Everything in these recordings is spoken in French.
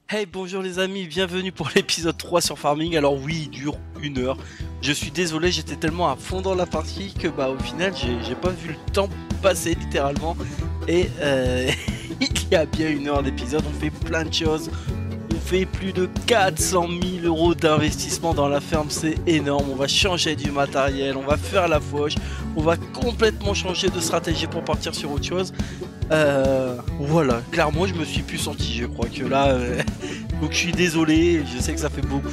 Hey, bonjour les amis, bienvenue pour l'épisode 3 sur Farming. Alors oui, il dure 1 heure. Je suis désolé, j'étais tellement à fond dans la partie que au final j'ai pas vu le temps passer littéralement. Et il y a bien 1 heure d'épisode, on fait plein de choses. On fait plus de 400 000 euros d'investissement dans la ferme, c'est énorme. On va changer du matériel, on va faire la fauche, on va complètement changer de stratégie pour partir sur autre chose. Voilà, clairement je me suis plus senti, je crois que là donc je suis désolé, je sais que ça fait beaucoup.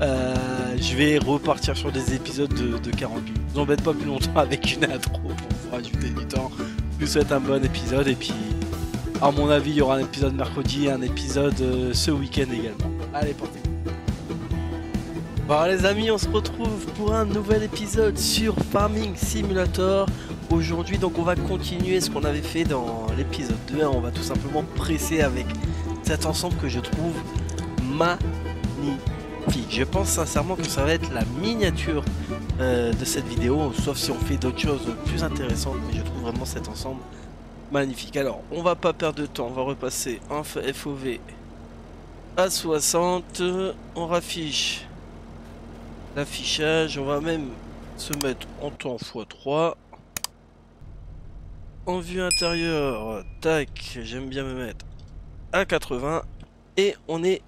Je vais repartir sur des épisodes de 40 minutes. Je vous embête pas plus longtemps avec une intro pour vous rajouter du temps. Je vous souhaite un bon épisode et puis à mon avis il y aura un épisode mercredi et un épisode ce week-end également. Allez, partez. Bon les amis, on se retrouve pour un nouvel épisode sur Farming Simulator. Aujourd'hui donc on va continuer ce qu'on avait fait dans l'épisode 2, on va tout simplement presser avec cet ensemble que je trouve magnifique. Je pense sincèrement que ça va être la miniature de cette vidéo, sauf si on fait d'autres choses plus intéressantes, mais je trouve vraiment cet ensemble magnifique. Alors on va pas perdre de temps, on va repasser en FOV à 60, on raffiche l'affichage, on va même se mettre en temps x3. En vue intérieure, tac, j'aime bien me mettre à 80 et on est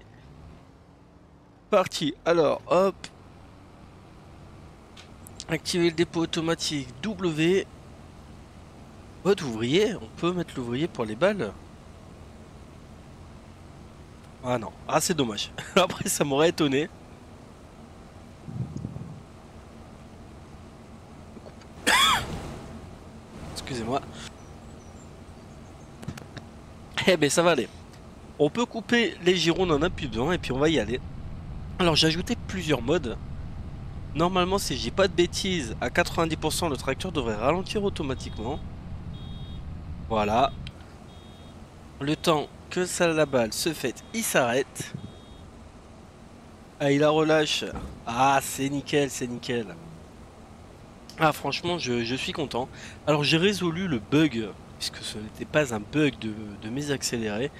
parti. Alors, hop, activer le dépôt automatique W. Mode ouvrier, on peut mettre l'ouvrier pour les balles. Ah non, ah c'est dommage. Après ça m'aurait étonné. Excusez-moi. Eh ben ça va aller. On peut couper les girons, on en a plus besoin et puis on va y aller. Alors j'ai ajouté plusieurs modes. Normalement si j'ai pas de bêtises, à 90% le tracteur devrait ralentir automatiquement. Voilà. Le temps que ça la balle se fait, il s'arrête. Ah il la relâche. Ah c'est nickel, c'est nickel. Ah franchement je suis content. Alors j'ai résolu le bug, puisque ce n'était pas un bug de mes accélérés.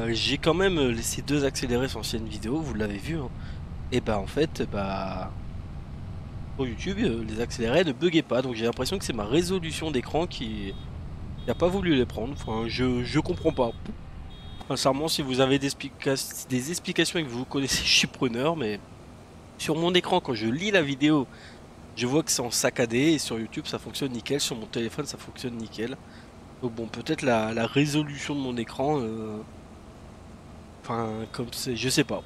J'ai quand même laissé 2 accélérés sur l'ancienne vidéo, vous l'avez vu hein. Et en fait sur YouTube les accélérés ne buguaient pas, donc j'ai l'impression que c'est ma résolution d'écran qui n'a pas voulu les prendre. Enfin je comprends pas. Sincèrement si vous avez des explications et que vous connaissez je suis preneur, mais sur mon écran quand je lis la vidéo je vois que c'est en saccadé et sur YouTube ça fonctionne nickel, sur mon téléphone ça fonctionne nickel. Donc bon peut-être la résolution de mon écran enfin comme c'est, je sais pas.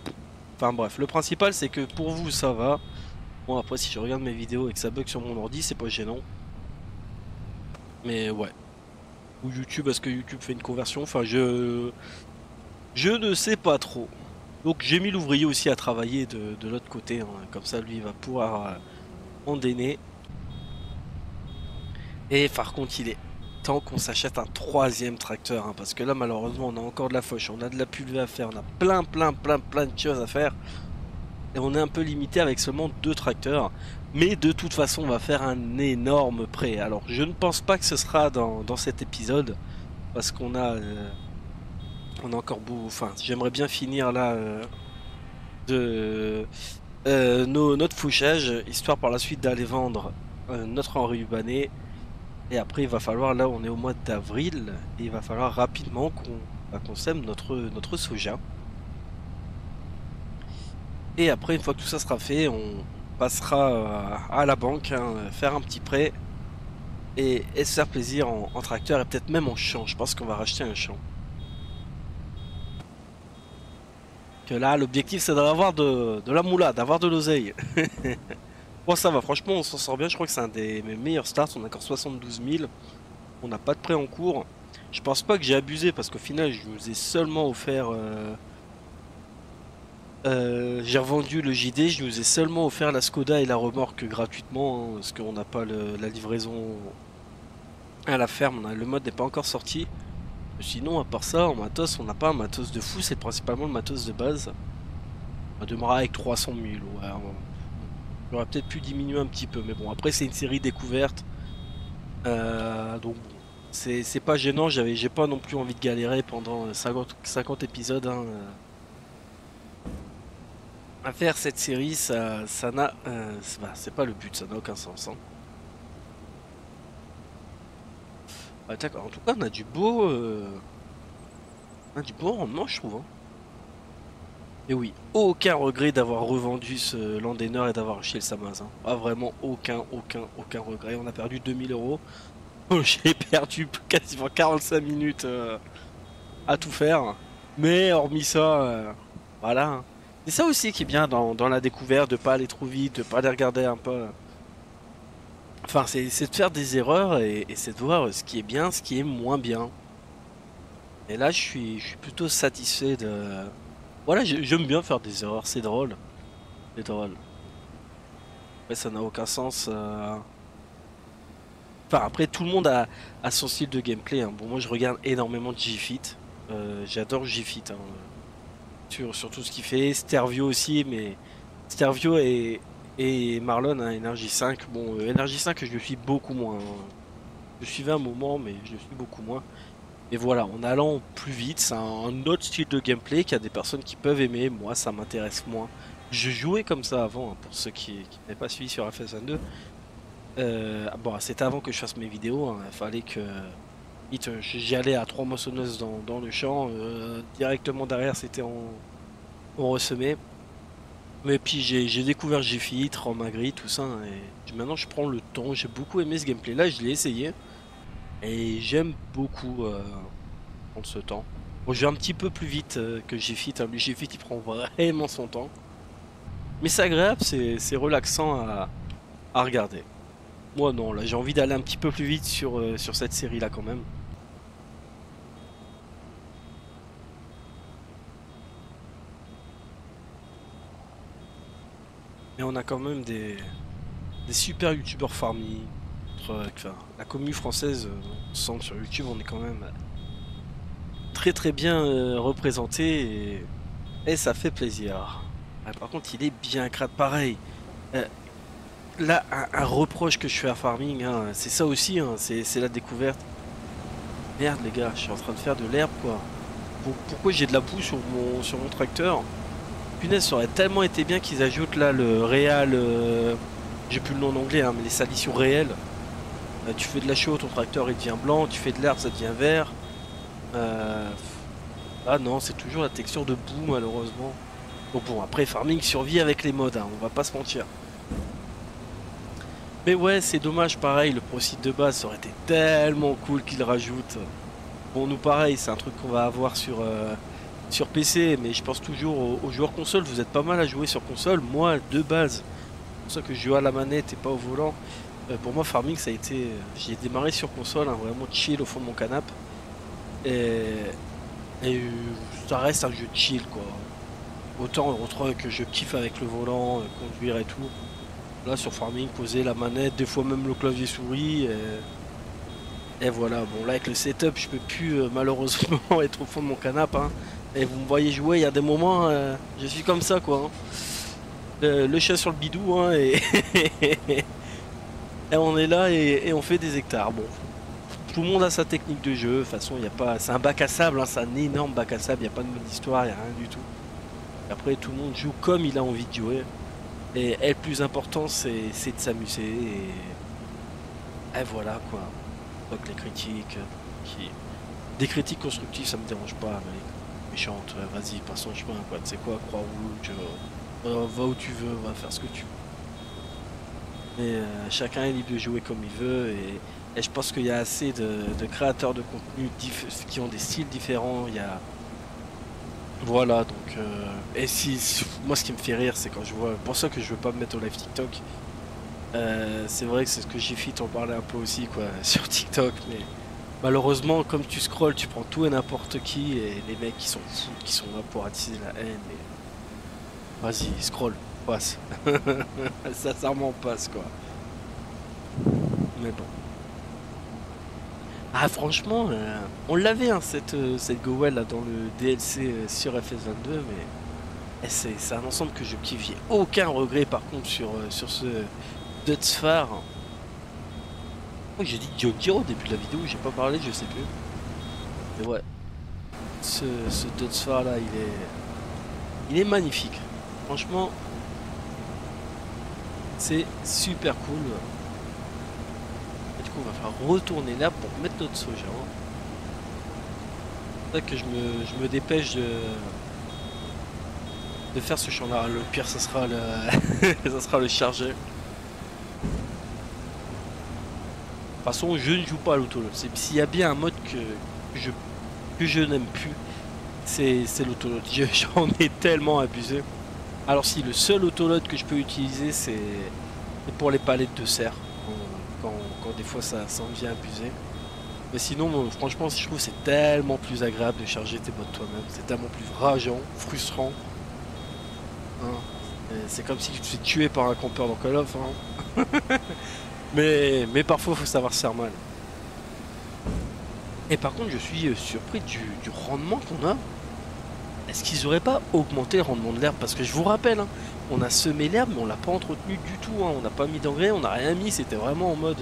Enfin bref, le principal c'est que pour vous ça va. Bon après si je regarde mes vidéos et que ça bug sur mon ordi c'est pas gênant. Mais ouais. Ou YouTube, est-ce que YouTube fait une conversion? Enfin je ne sais pas trop. Donc j'ai mis l'ouvrier aussi à travailler de l'autre côté hein. Comme ça lui il va pouvoir endainer. Et par contre il est temps qu'on s'achète un 3e tracteur hein, parce que là malheureusement on a encore de la fauche, on a de la pulvée à faire, on a plein de choses à faire. Et on est un peu limité avec seulement 2 tracteurs. Mais de toute façon on va faire un énorme prêt. Alors je ne pense pas que ce sera dans cet épisode. Parce qu'on a encore beau. Enfin j'aimerais bien finir là de notre fauchage. Histoire par la suite d'aller vendre notre enrubanné. Et après il va falloir, là on est au mois d'avril. Et il va falloir rapidement qu'on sème notre soja. Et après, une fois que tout ça sera fait, on passera à la banque, hein, faire un petit prêt et se faire plaisir en tracteur et peut-être même en champ. Je pense qu'on va racheter un champ. Que là, l'objectif c'est d'avoir de la moula, d'avoir de l'oseille. Bon, ça va, franchement, on s'en sort bien. Je crois que c'est un des mes meilleurs starts. On a encore 72 000. On n'a pas de prêt en cours. Je pense pas que j'ai abusé parce qu'au final, je vous ai seulement offert. J'ai revendu le JD, je nous ai seulement offert la Skoda et la remorque gratuitement hein, parce qu'on n'a pas la livraison à la ferme, le mode n'est pas encore sorti. Sinon à part ça en matos on n'a pas un matos de fou, c'est principalement le matos de base. On va démarrer avec 300 000, ouais, j'aurais peut-être pu diminuer un petit peu mais bon après c'est une série découverte. Donc bon, c'est pas gênant, j'ai pas non plus envie de galérer pendant 50 épisodes hein. À faire cette série, ça n'a, c'est pas le but, ça n'a aucun sens, hein. Ah, d'accord. En tout cas, on a du beau rendement, je trouve, hein. Et oui, aucun regret d'avoir revendu ce Landener et d'avoir acheté le Samaz, hein. Ah, vraiment aucun regret. On a perdu 2000 euros. J'ai perdu quasiment 45 minutes à tout faire. Mais hormis ça, voilà, hein. C'est ça aussi qui est bien dans la découverte, de pas aller trop vite, de pas aller regarder un peu. Enfin, c'est de faire des erreurs et c'est de voir ce qui est bien, ce qui est moins bien. Et là, je suis plutôt satisfait de. Voilà, j'aime bien faire des erreurs, c'est drôle. C'est drôle. Mais ça n'a aucun sens. Enfin, après, tout le monde a son style de gameplay, hein. Bon, moi, je regarde énormément de G-Fit. J'adore G-Fit, hein, sur tout ce qu'il fait. Stervio aussi, mais Stervio et Marlon, hein, Energy 5. Bon, Energy 5, je le suis beaucoup moins, hein. Je le suivais un moment, mais je le suis beaucoup moins. Et voilà, en allant plus vite, c'est un autre style de gameplay qu'il y a des personnes qui peuvent aimer. Moi, ça m'intéresse moins. Je jouais comme ça avant, hein, pour ceux qui n'avaient pas suivi sur FS22. Bon, c'était avant que je fasse mes vidéos, hein. Il fallait que j'y allais à 3 moissonneuses dans le champ. Directement derrière, c'était en ressemé. Mais puis j'ai découvert G-Fit, Magri, tout ça, hein. Et maintenant, je prends le temps. J'ai beaucoup aimé ce gameplay-là. Je l'ai essayé. Et j'aime beaucoup prendre ce temps. Bon, je vais un petit peu plus vite que G-Fit, hein. Lui, G-Fit, il prend vraiment son temps. Mais c'est agréable, c'est relaxant à regarder. Moi, non, là, j'ai envie d'aller un petit peu plus vite sur cette série-là, quand même. Mais on a quand même des super youtubeurs farming. Enfin, la commune française, on sent que sur YouTube, on est quand même très bien représenté et ça fait plaisir. Ah, par contre, il est bien crade, pareil. Euh, Là, un reproche que je fais à Farming, hein, c'est ça aussi, hein, c'est la découverte. Merde, les gars, je suis en train de faire de l'herbe, quoi. Pourquoi j'ai de la boue sur mon tracteur? Punaise, ça aurait tellement été bien qu'ils ajoutent là le réal. J'ai plus le nom en anglais, hein, mais les salissions réelles. Tu fais de la chaux, ton tracteur il devient blanc. Tu fais de l'herbe, ça devient vert. Euh, Ah non, c'est toujours la texture de boue, malheureusement. Bon, après, Farming survit avec les mods, hein, on va pas se mentir. Mais ouais, c'est dommage, pareil, le pro-site de base, ça aurait été tellement cool qu'il rajoute. Bon, nous pareil, c'est un truc qu'on va avoir sur PC, mais je pense toujours aux joueurs console. Vous êtes pas mal à jouer sur console. Moi, de base, c'est pour ça que je joue à la manette et pas au volant. Pour moi, Farming, ça a été. J'ai démarré sur console, hein, vraiment chill au fond de mon canapé. Et, et ça reste un jeu chill, quoi. Autant que je kiffe avec le volant, conduire et tout. Là, sur Farming, poser la manette, des fois même le clavier souris. Et voilà, bon là avec le setup je peux plus malheureusement être au fond de mon canapé, hein. Et vous me voyez jouer, il y a des moments, je suis comme ça, quoi, hein. Le chat sur le bidou, hein, et on est là et on fait des hectares. Bon, tout le monde a sa technique de jeu, de toute façon il y a pas. C'est un bac à sable, hein, c'est un énorme bac à sable, il n'y a pas de mode d'histoire, il n'y a rien du tout. Et après tout le monde joue comme il a envie de jouer. Et le plus important c'est de s'amuser et voilà, quoi. Donc les critiques qui. Des critiques constructives, ça me dérange pas, mais méchante, vas-y, passe ton chemin, quoi. Tu sais quoi, crois rouge, va où tu veux, va faire ce que tu veux. Mais chacun est libre de jouer comme il veut, et je pense qu'il y a assez de créateurs de contenu qui ont des styles différents. Il y a. Voilà, donc. Et moi, ce qui me fait rire, c'est quand je vois. Pour ça que je veux pas me mettre au live TikTok. C'est vrai que c'est ce que j'ai fait, t'en parlais un peu aussi, quoi, sur TikTok, mais. Malheureusement, comme tu scrolls, tu prends tout et n'importe qui, et les mecs qui sont fous, qui sont là pour attiser la haine. Vas-y, scroll, passe. Sincèrement, passe, quoi. Mais bon. Ah, franchement, on l'avait, hein, cette Gowell là dans le DLC sur FS22, mais c'est un ensemble que je kiffe. J'ai aucun regret par contre sur ce Dutsfar. Oh, j'ai dit John Giro au début de la vidéo, j'ai pas parlé, je sais plus. Mais ouais, ce Dutsfar là, Il est magnifique. Franchement, c'est super cool. Et du coup, on va falloir retourner là pour mettre notre soja. C'est ça que je me dépêche de faire ce champ-là. Le pire, ça sera le, ça sera le chargé. De toute façon, je ne joue pas à l'autoload. S'il y a bien un mode que je n'aime plus, c'est l'autoload. J'en ai tellement abusé. Alors si, le seul autoload que je peux utiliser, c'est pour les palettes de serre. Quand des fois ça en devient abusé. Mais sinon, franchement, je trouve que c'est tellement plus agréable de charger tes bots toi-même. C'est tellement plus rageant, frustrant. Hein. C'est comme si tu te fais tuer par un campeur dans Call of. Hein. mais parfois, il faut savoir se faire mal. Et par contre, je suis surpris du rendement qu'on a. Est-ce qu'ils auraient pas augmenté le rendement de l'herbe? Parce que je vous rappelle, hein, on a semé l'herbe, mais on l'a pas entretenu du tout. Hein. On n'a pas mis d'engrais, on n'a rien mis. C'était vraiment en mode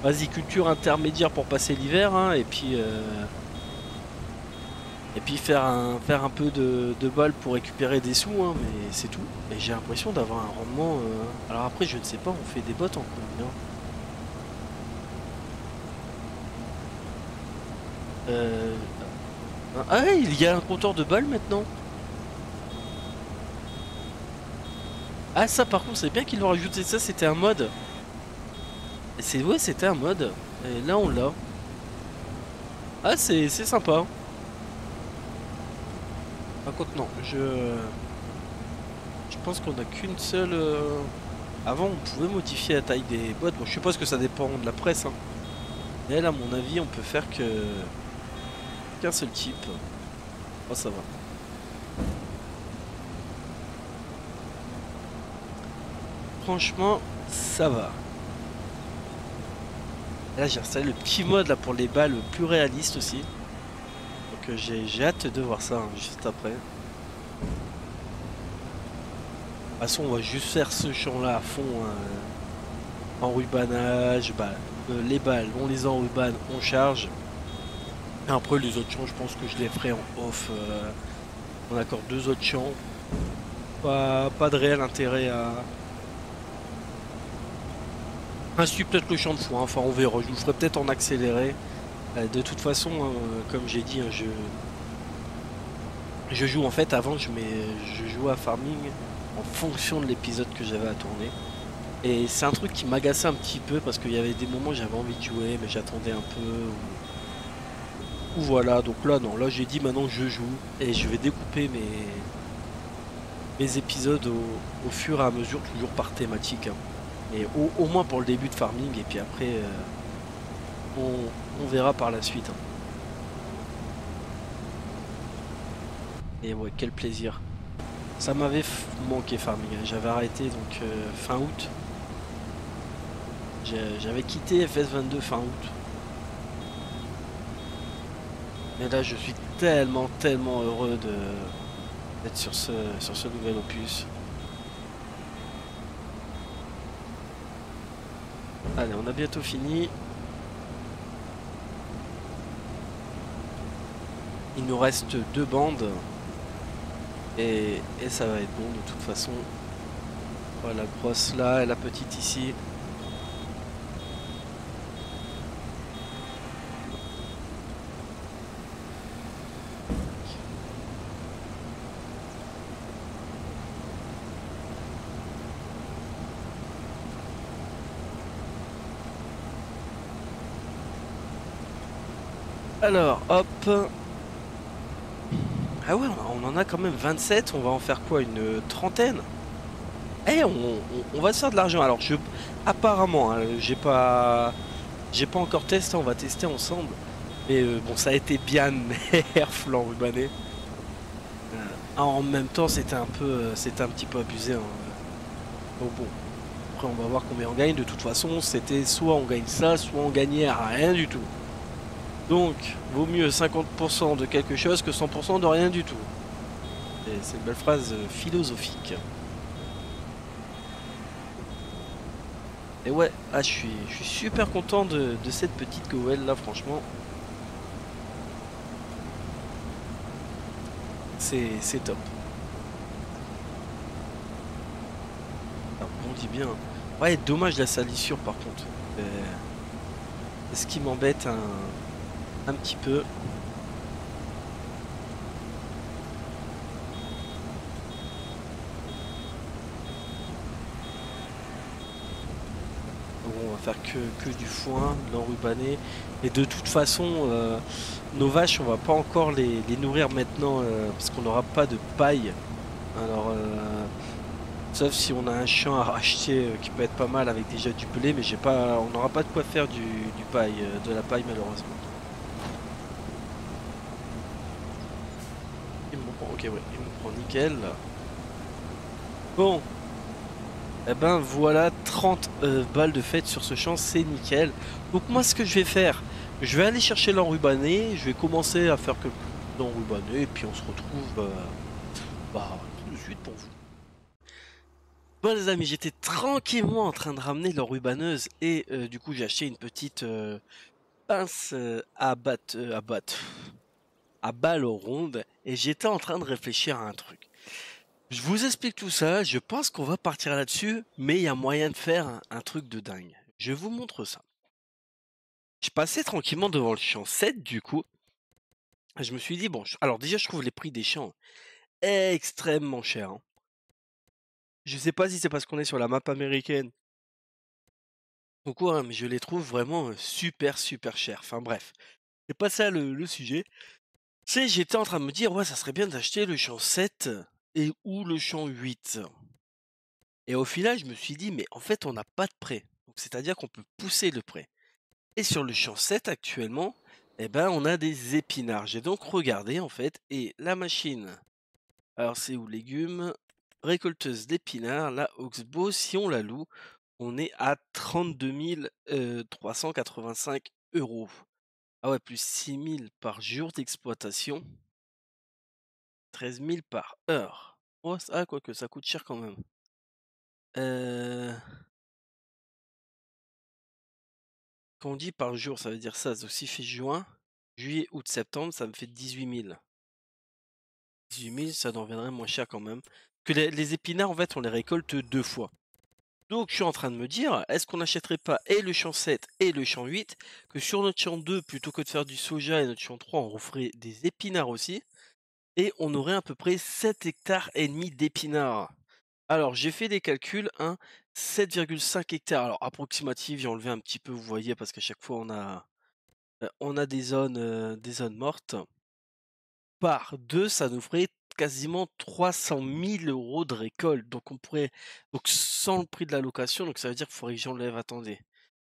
vas-y, culture intermédiaire pour passer l'hiver. Hein, et puis faire un peu de balle pour récupérer des sous. Hein, mais c'est tout. Et j'ai l'impression d'avoir un rendement. Alors après, je ne sais pas, on fait des bottes en combien? Ah, il y a un compteur de balles maintenant. Ah, ça par contre, c'est bien qu'ils l'ont rajouté. Ça, c'était un mode. Ouais, c'était un mode. Et là, on l'a. Ah, c'est sympa. Par contre, non, je pense qu'on a qu'une seule. Avant, on pouvait modifier la taille des boîtes. Bon, je suppose que ça dépend de la presse. Hein. Et là, à mon avis, on peut faire qu'un seul type. Oh, ça va. Franchement, ça va. Là, j'ai installé le petit mode là pour les balles plus réalistes aussi. Donc j'ai hâte de voir ça hein, juste après. De toute façon, on va juste faire ce champ là à fond. En rubanage, bah, les balles, on les enrubane, on charge. Et après les autres champs, je pense que je les ferai en off. On accorde 2 autres champs. Pas de réel intérêt à... Ainsi peut-être le champ de foin, enfin on verra, je vous ferai peut-être en accéléré. De toute façon, comme j'ai dit, hein, je joue en fait avant, je joue à farming en fonction de l'épisode que j'avais à tourner. Et c'est un truc qui m'agaçait un petit peu parce qu'il y avait des moments où j'avais envie de jouer mais j'attendais un peu. Ou voilà, donc là non, là j'ai dit maintenant je joue et je vais découper mes épisodes au fur et à mesure, toujours par thématique. Hein. Et au moins pour le début de farming et puis après on verra par la suite. Hein. Et ouais, quel plaisir. Ça m'avait manqué farming, hein. J'avais arrêté donc fin août. J'avais quitté FS22 fin août. Et là je suis tellement heureux d'être sur ce nouvel opus. Allez, on a bientôt fini. Il nous reste 2 bandes. Et ça va être bon de toute façon. Voilà, la grosse là et la petite ici. Alors, hop. Ah ouais, on en a quand même 27. On va en faire quoi? Une trentaine? Eh, on va se faire de l'argent. Alors, apparemment, hein, j'ai pas encore testé. On va tester ensemble. Mais bon, ça a été bien nerf l'enrubané. En même temps, c'était un petit peu abusé. Hein. Donc bon, après on va voir combien on gagne. De toute façon, c'était soit on gagne ça, soit on gagnait à rien du tout. Donc, vaut mieux 50% de quelque chose que 100% de rien du tout. C'est une belle phrase philosophique. Et ouais, ah, je suis super content de cette petite Goël là, franchement. C'est top. dit bien. Ouais, dommage la salissure par contre. C'est ce qui m'embête un petit peu. Bon, on va faire que du foin, de l'enrubané. Et de toute façon, nos vaches, on va pas encore les nourrir maintenant parce qu'on n'aura pas de paille. Alors, sauf si on a un champ à racheter qui peut être pas mal avec déjà du blé, mais j'ai pas, on n'aura pas de quoi faire du paille, de la paille malheureusement. Il me prend, ok, ouais, il me prend nickel. Bon, eh ben voilà, 30 balles de fête sur ce champ, c'est nickel. Donc moi, ce que je vais faire, je vais aller chercher l'enrubané, je vais commencer à faire quelques enrubanés, et puis on se retrouve tout de suite pour vous. Bon les amis, j'étais tranquillement en train de ramener l'enrubaneuse et du coup j'ai acheté une petite pince à balle ronde et j'étais en train de réfléchir à un truc. Je vous explique tout ça, je pense qu'on va partir là-dessus, mais il y a moyen de faire un truc de dingue. Je vous montre ça. Je passais tranquillement devant le champ 7 du coup. Je me suis dit, bon, alors déjà je trouve les prix des champs extrêmement chers, hein. Je sais pas si c'est parce qu'on est sur la map américaine ou quoi, hein, mais je les trouve vraiment super super chers. Enfin bref, c'est pas ça le sujet. C'est j'étais en train de me dire, ouais, ça serait bien d'acheter le champ 7 et ou le champ 8. Et au final, je me suis dit, mais en fait, on n'a pas de prêt. Donc c'est-à-dire qu'on peut pousser le prêt. Et sur le champ 7 actuellement, eh ben, on a des épinards. J'ai donc regardé en fait, et la machine, alors c'est où légumes, récolteuse d'épinards, la Oxbow, si on la loue, on est à 32 385 euros. Ah ouais, plus 6 000 par jour d'exploitation, 13 000 par heure. Oh, ah, quoique, ça coûte cher quand même. Quand on dit par jour, ça veut dire ça. Donc si je fais juin, juillet, août, septembre, ça me fait 18 000. 18 000, ça deviendrait moins cher quand même. Que les épinards, en fait, on les récolte 2 fois. Donc je suis en train de me dire, est-ce qu'on n'achèterait pas et le champ 7 et le champ 8, que sur notre champ 2, plutôt que de faire du soja et notre champ 3, on referait des épinards aussi, et on aurait à peu près 7 hectares et demi d'épinards. Alors j'ai fait des calculs, hein, 7,5 hectares, alors approximatif, j'ai enlevé un petit peu, vous voyez, parce qu'à chaque fois on a des zones mortes. Par 2, ça nous ferait quasiment 300 000 euros de récolte. Donc on pourrait, donc sans le prix de la location, donc ça veut dire qu'il faudrait que j'enlève, attendez.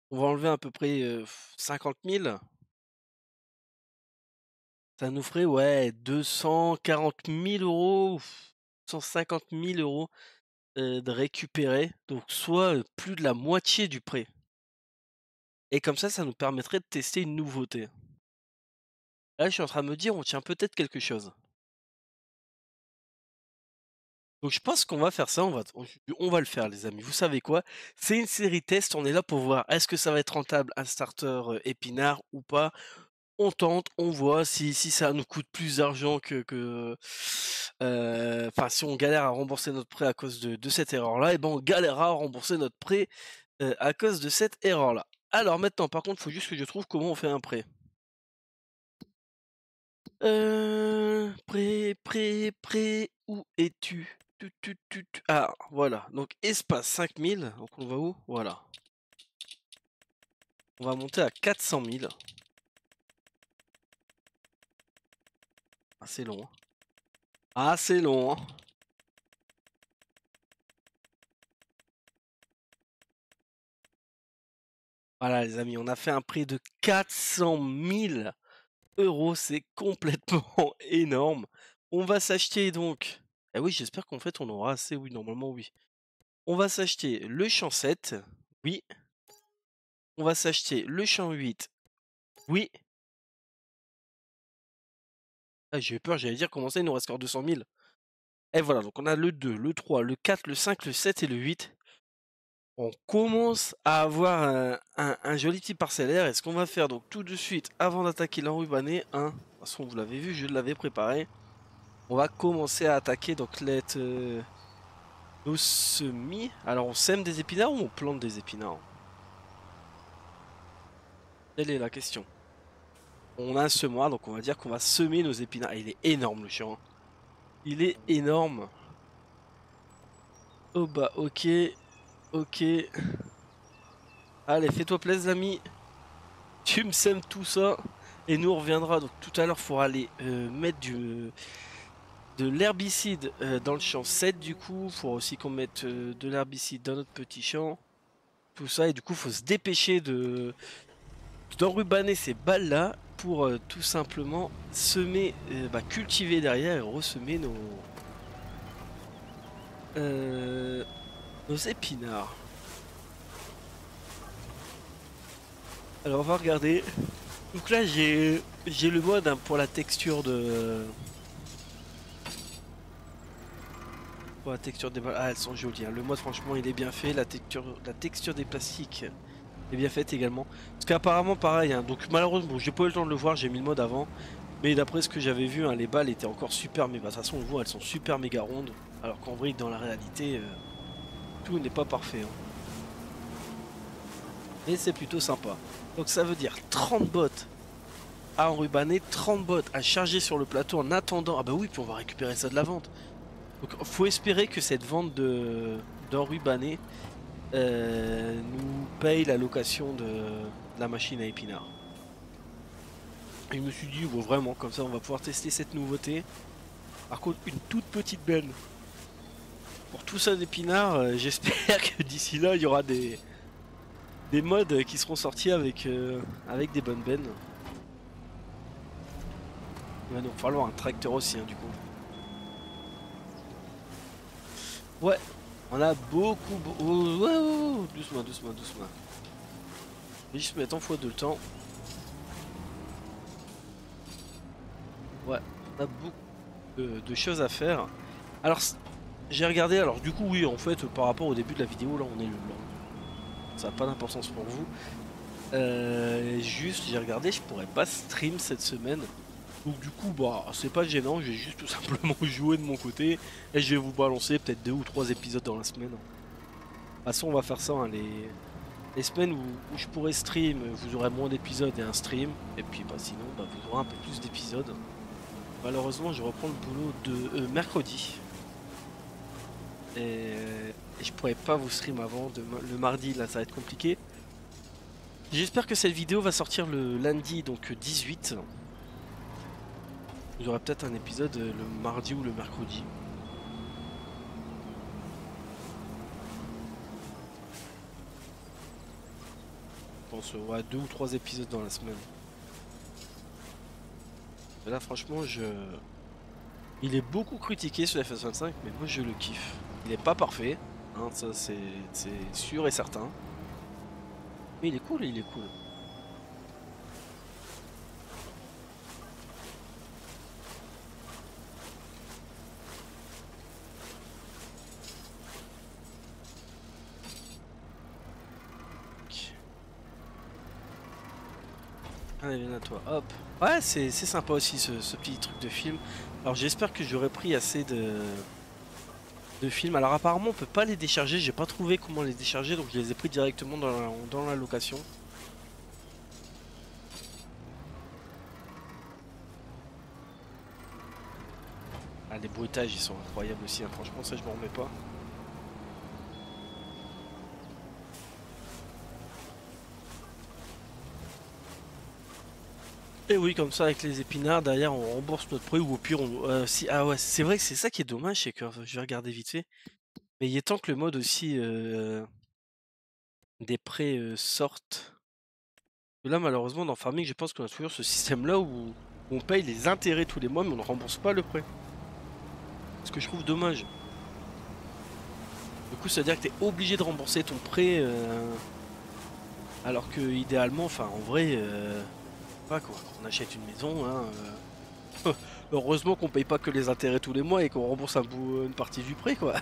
On va enlever à peu près 50 000. Ça nous ferait, ouais, 240 000 euros, 150 000 euros de récupérer. Donc soit plus de la moitié du prêt. Et comme ça nous permettrait de tester une nouveauté. Là, je suis en train de me dire, on tient peut-être quelque chose. Donc je pense qu'on va faire ça, on va le faire les amis. Vous savez quoi? C'est une série test, on est là pour voir est-ce que ça va être rentable un starter épinard ou pas. On tente, on voit si ça nous coûte plus d'argent enfin si on galère à rembourser notre prêt à cause de cette erreur-là, et ben on galérera à rembourser notre prêt à cause de cette erreur-là. Alors maintenant par contre, il faut juste que je trouve comment on fait un prêt. Prêt, où es-tu? Ah, voilà. Donc, espace 5000. Donc, on va où? Voilà. On va monter à 400 000. Ah, c'est long, hein. Ah, c'est long, hein. Voilà, les amis, on a fait un prix de 400 000 euros. C'est complètement énorme. On va s'acheter donc. Eh oui, j'espère qu'en fait, on aura assez. Oui, normalement, oui. On va s'acheter le champ 7. Oui. On va s'acheter le champ 8. Oui. Ah, j'ai eu peur, j'allais dire comment ça, il nous reste encore 200 000. Et voilà, donc on a le 2, le 3, le 4, le 5, le 7 et le 8. On commence à avoir un joli petit parcellaire. Et ce qu'on va faire donc tout de suite, avant d'attaquer l'enrubané, de toute façon vous l'avez vu, je l'avais préparé. On va commencer à attaquer donc Nos semis. Alors on sème des épinards ou on plante des épinards? Telle est la question. On a un semoir, donc on va dire qu'on va semer nos épinards. Il est énorme le champ, hein. Il est énorme. Oh bah ok, ok. Allez, fais-toi plaisir l'ami. Tu me sèmes tout ça. Et nous on reviendra. Donc tout à l'heure, il faudra aller mettre de l'herbicide dans le champ 7 du coup. Il faudra aussi qu'on mette de l'herbicide dans notre petit champ. Tout ça. Et du coup, il faut se dépêcher d'enrubaner ces balles là pour tout simplement semer, cultiver derrière et ressemer euh, nos épinards. Alors on va regarder. Donc là j'ai le mode hein, pour la texture de pour la texture des balles. Ah, elles sont jolies, hein. Le mode franchement il est bien fait, la texture des plastiques est bien faite également. Parce qu'apparemment pareil hein, donc malheureusement j'ai pas eu le temps de le voir, j'ai mis le mode avant. Mais d'après ce que j'avais vu hein, les balles étaient encore super, mais de toute façon on voit elles sont super méga rondes. Alors qu'en vrai dans la réalité tout n'est pas parfait, hein. Mais c'est plutôt sympa. Donc ça veut dire 30 bottes à enrubanner, 30 bottes à charger sur le plateau en attendant. Ah bah oui, puis on va récupérer ça de la vente. Donc faut espérer que cette vente d'enrubanner nous paye la location de la machine à épinards. Et je me suis dit, bon, vraiment, comme ça on va pouvoir tester cette nouveauté. Par contre, une toute petite benne. Pour tout ça d'épinards, j'espère que d'ici là il y aura des mods qui seront sortis avec des bonnes bennes. Il va nous falloir un tracteur aussi, hein, du coup. Ouais, on a beaucoup. Oh, ouais, ouais, ouais, doucement, doucement, doucement. Je vais juste mettre en x2 le temps. Ouais, on a beaucoup de choses à faire. Alors, j'ai regardé. Alors, du coup, oui, en fait, par rapport au début de la vidéo, là, on est le blanc. Ça n'a pas d'importance pour vous. Juste, j'ai regardé, je pourrais pas stream cette semaine. Donc du coup, bah, c'est pas gênant, je vais juste tout simplement jouer de mon côté et je vais vous balancer peut-être 2 ou 3 épisodes dans la semaine. De toute façon, on va faire ça, hein, les semaines où je pourrais stream, vous aurez moins d'épisodes et un stream. Et puis bah, sinon, bah, vous aurez un peu plus d'épisodes. Malheureusement, je reprends le boulot de mercredi. Et je pourrais pas vous stream avant, le mardi, là ça va être compliqué. J'espère que cette vidéo va sortir le lundi, donc 18. Vous aurez peut-être un épisode le mardi ou le mercredi. Je pense ouais, 2 ou 3 épisodes dans la semaine. Mais là franchement il est beaucoup critiqué sur FS25 mais moi je le kiffe. Il est pas parfait, hein, ça c'est sûr et certain. Mais il est cool, il est cool. Allez, viens à toi, hop. Ouais, c'est sympa aussi ce petit truc de film. Alors j'espère que j'aurai pris assez de films. Alors apparemment on peut pas les décharger, j'ai pas trouvé comment les décharger donc je les ai pris directement dans la location. Ah, les bruitages ils sont incroyables aussi, hein. Franchement ça je m'en remets pas. Et oui, comme ça avec les épinards, derrière on rembourse notre prêt ou au pire si ah ouais, c'est vrai que c'est ça qui est dommage, c'est que je vais regarder vite fait. Mais il est temps que le mode aussi des prêts sorte. Là malheureusement dans Farming, je pense qu'on a toujours ce système là où on paye les intérêts tous les mois mais on ne rembourse pas le prêt. Ce que je trouve dommage. Du coup, ça veut dire que tu es obligé de rembourser ton prêt alors que idéalement, enfin en vrai, pas quoi, on achète une maison, hein, heureusement qu'on paye pas que les intérêts tous les mois et qu'on rembourse une partie du prêt quoi.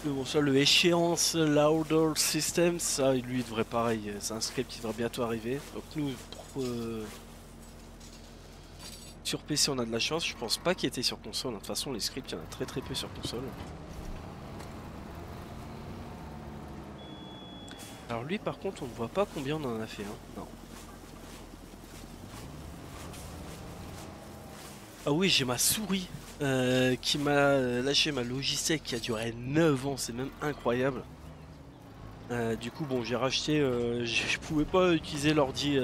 Mais bon, ça, le échéance Loader System, ça lui il devrait pareil, c'est un script qui devrait bientôt arriver. Donc nous, Sur PC on a de la chance, je pense pas qu'il était sur console. De toute façon les scripts il y en a très peu sur console. Alors lui par contre on ne voit pas combien on en a fait. Hein. Non. Ah oui j'ai ma souris qui m'a lâché ma Logitech qui a duré 9 ans, c'est même incroyable. Du coup bon j'ai racheté, je pouvais pas utiliser l'ordi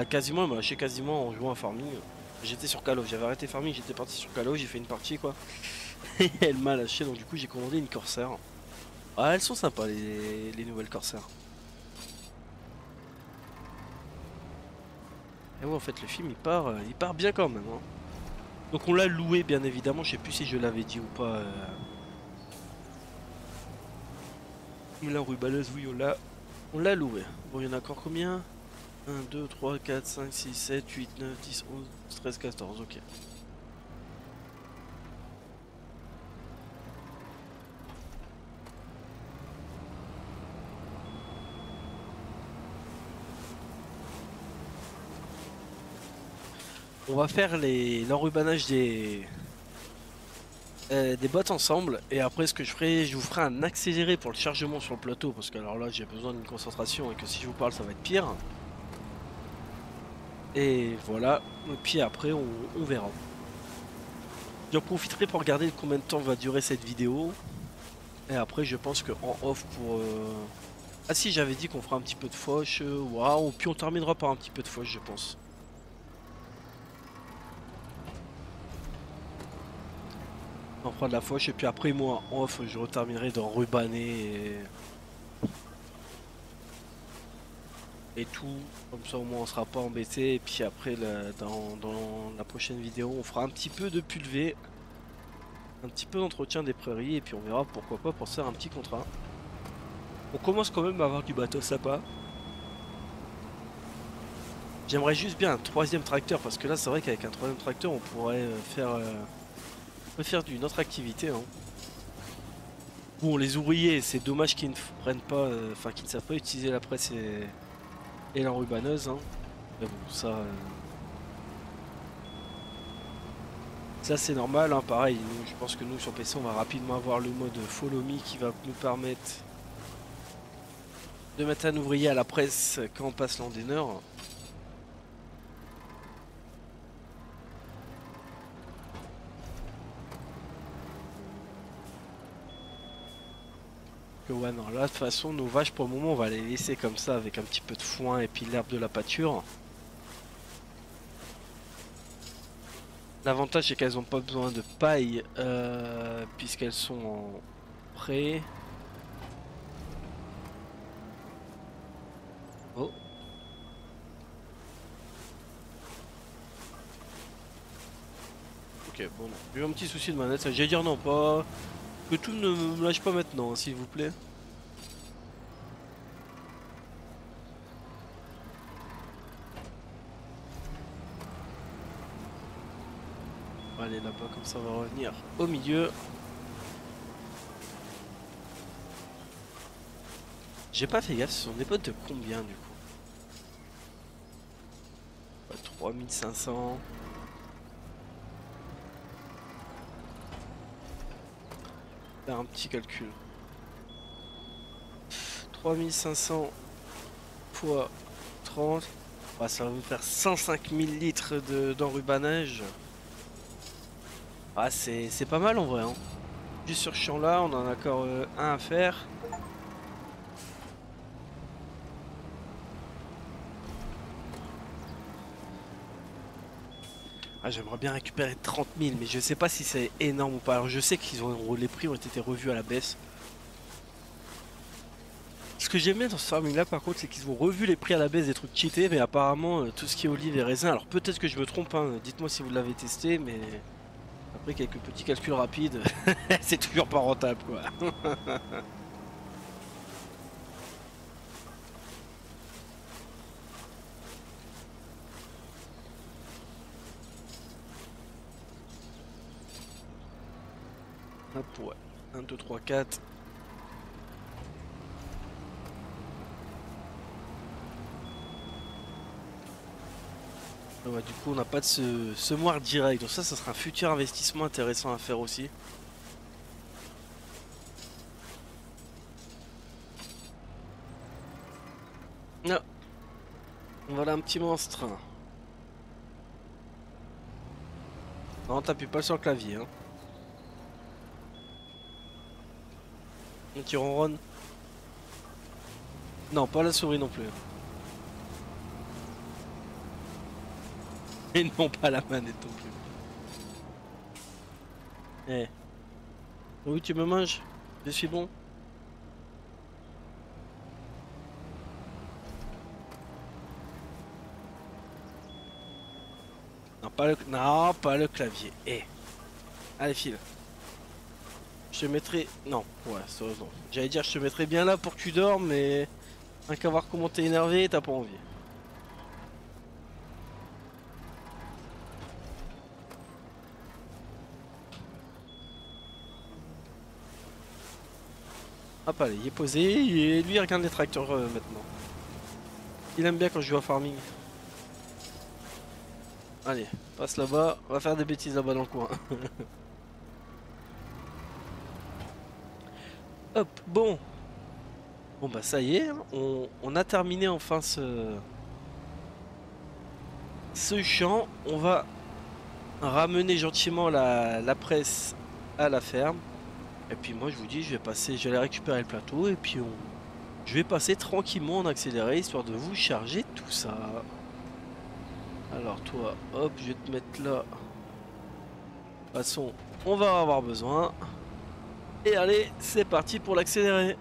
quasiment, elle m'a lâché quasiment en jouant à Farming. J'étais sur Call of, j'avais arrêté Farming, j'étais parti sur Call of, j'ai fait une partie quoi. Et elle m'a lâché donc du coup j'ai commandé une Corsair. Ah elles sont sympas les nouvelles Corsair. Et ouais en fait le film il part bien quand même. Hein. Donc on l'a loué bien évidemment, je sais plus si je l'avais dit ou pas. La rubaneuse oui on l'a loué. Bon il y en a encore combien? 1, 2, 3, 4, 5, 6, 7, 8, 9, 10, 11, 13, 14, ok. On va faire l'enrubanage des bottes ensemble et après ce que je ferai, je vous ferai un accéléré pour le chargement sur le plateau parce que alors là j'ai besoin d'une concentration et que si je vous parle ça va être pire. Et voilà, et puis après on verra. J'en profiterai pour regarder combien de temps va durer cette vidéo et après je pense que en off pour... Ah si j'avais dit qu'on fera un petit peu de fauche, waouh, puis on terminera par un petit peu de fauche je pense. On fera de la fauche et puis après moi en off je reterminerai d'enrubaner et tout, comme ça au moins on sera pas embêté et puis après dans la prochaine vidéo on fera un petit peu de pulvé, un petit peu d'entretien des prairies et puis on verra pourquoi pas pour se faire un petit contrat. On commence quand même à avoir du bateau sympa. J'aimerais juste bien un troisième tracteur parce que là c'est vrai qu'avec un troisième tracteur on pourrait faire d'une autre activité. Hein. Bon les ouvriers c'est dommage qu'ils ne prennent pas, enfin qu'ils ne savent pas utiliser la presse et l'enrubaneuse. Hein. Mais bon ça c'est normal, hein. Pareil, nous, je pense que nous sur PC on va rapidement avoir le mode Follow Me qui va nous permettre de mettre un ouvrier à la presse quand on passe l'endaineur. Que ouais non là de toute façon nos vaches pour le moment on va les laisser comme ça avec un petit peu de foin et puis l'herbe de la pâture. L'avantage c'est qu'elles n'ont pas besoin de paille puisqu'elles sont en pré. Oh. Ok bon non. J'ai eu un petit souci de manette, j'allais dire non pas. Que tout ne me lâche pas maintenant hein, s'il vous plaît. Allez là-bas comme ça on va revenir au milieu. J'ai pas fait gaffe, ce sont des bottes de combien du coup? 3500. Faire un petit calcul. 3500 fois 30. Ah, ça va vous faire 105 000 litres d'enrubanage. Ah c'est pas mal en vrai. Hein. Juste sur ce champ là, on en a encore un à faire. Ah, j'aimerais bien récupérer 30 000, mais je sais pas si c'est énorme ou pas. Alors je sais les prix ont été revus à la baisse. Ce que j'aime bien dans ce farming là par contre c'est qu'ils ont revu les prix à la baisse des trucs cheatés mais apparemment tout ce qui est olive et raisin, alors peut-être que je me trompe, hein, dites-moi si vous l'avez testé mais après quelques petits calculs rapides c'est toujours pas rentable quoi. Hop ouais, 1, 2, 3, 4. Ah ouais, du coup, on n'a pas de semoir direct. Donc ça sera un futur investissement intéressant à faire aussi. Ah, voilà un petit monstre. Non, t'appuies pas sur le clavier. Hein. Tu ronronnes. Non, pas la souris non plus. Et non, pas la manette non plus. Eh. Oui, tu me manges. Je suis bon. Non, pas le clavier. Eh. Allez, file. Je te mettrai... Non, ouais, sérieusement. J'allais dire, je te mettrai bien là pour que tu dormes, mais... Un qu'à voir comment t'es énervé, t'as pas envie. Hop, allez, il est posé, et lui, il regarde les tracteurs maintenant. Il aime bien quand je joue à farming. Allez, passe là-bas, on va faire des bêtises là-bas dans le coin. Hop, bon. Bon bah ça y est, hein, on a terminé enfin ce champ. On va ramener gentiment la presse à la ferme. Et puis moi je vous dis, je vais passer, j'allais récupérer le plateau et puis je vais passer tranquillement en accéléré histoire de vous charger tout ça. Alors toi, hop, je vais te mettre là. De toute façon, on va en avoir besoin. Et allez, c'est parti pour l'accélérer.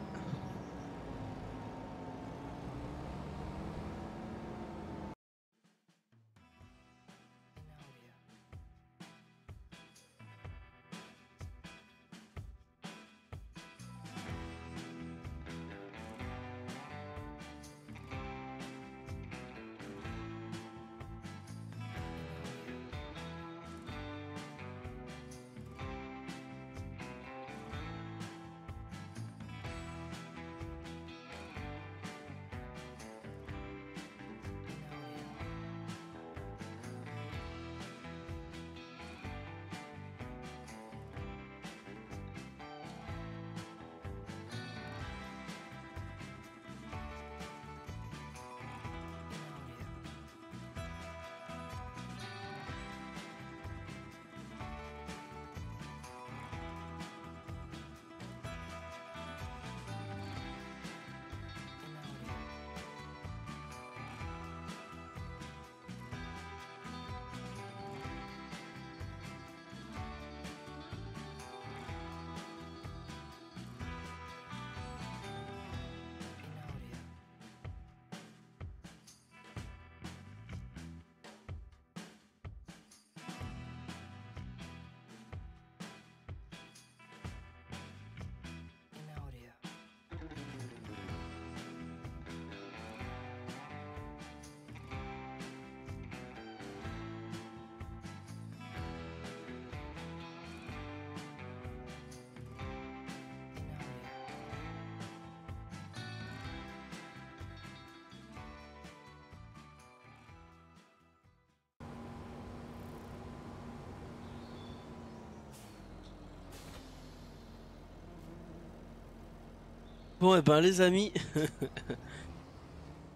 Bon et ben les amis,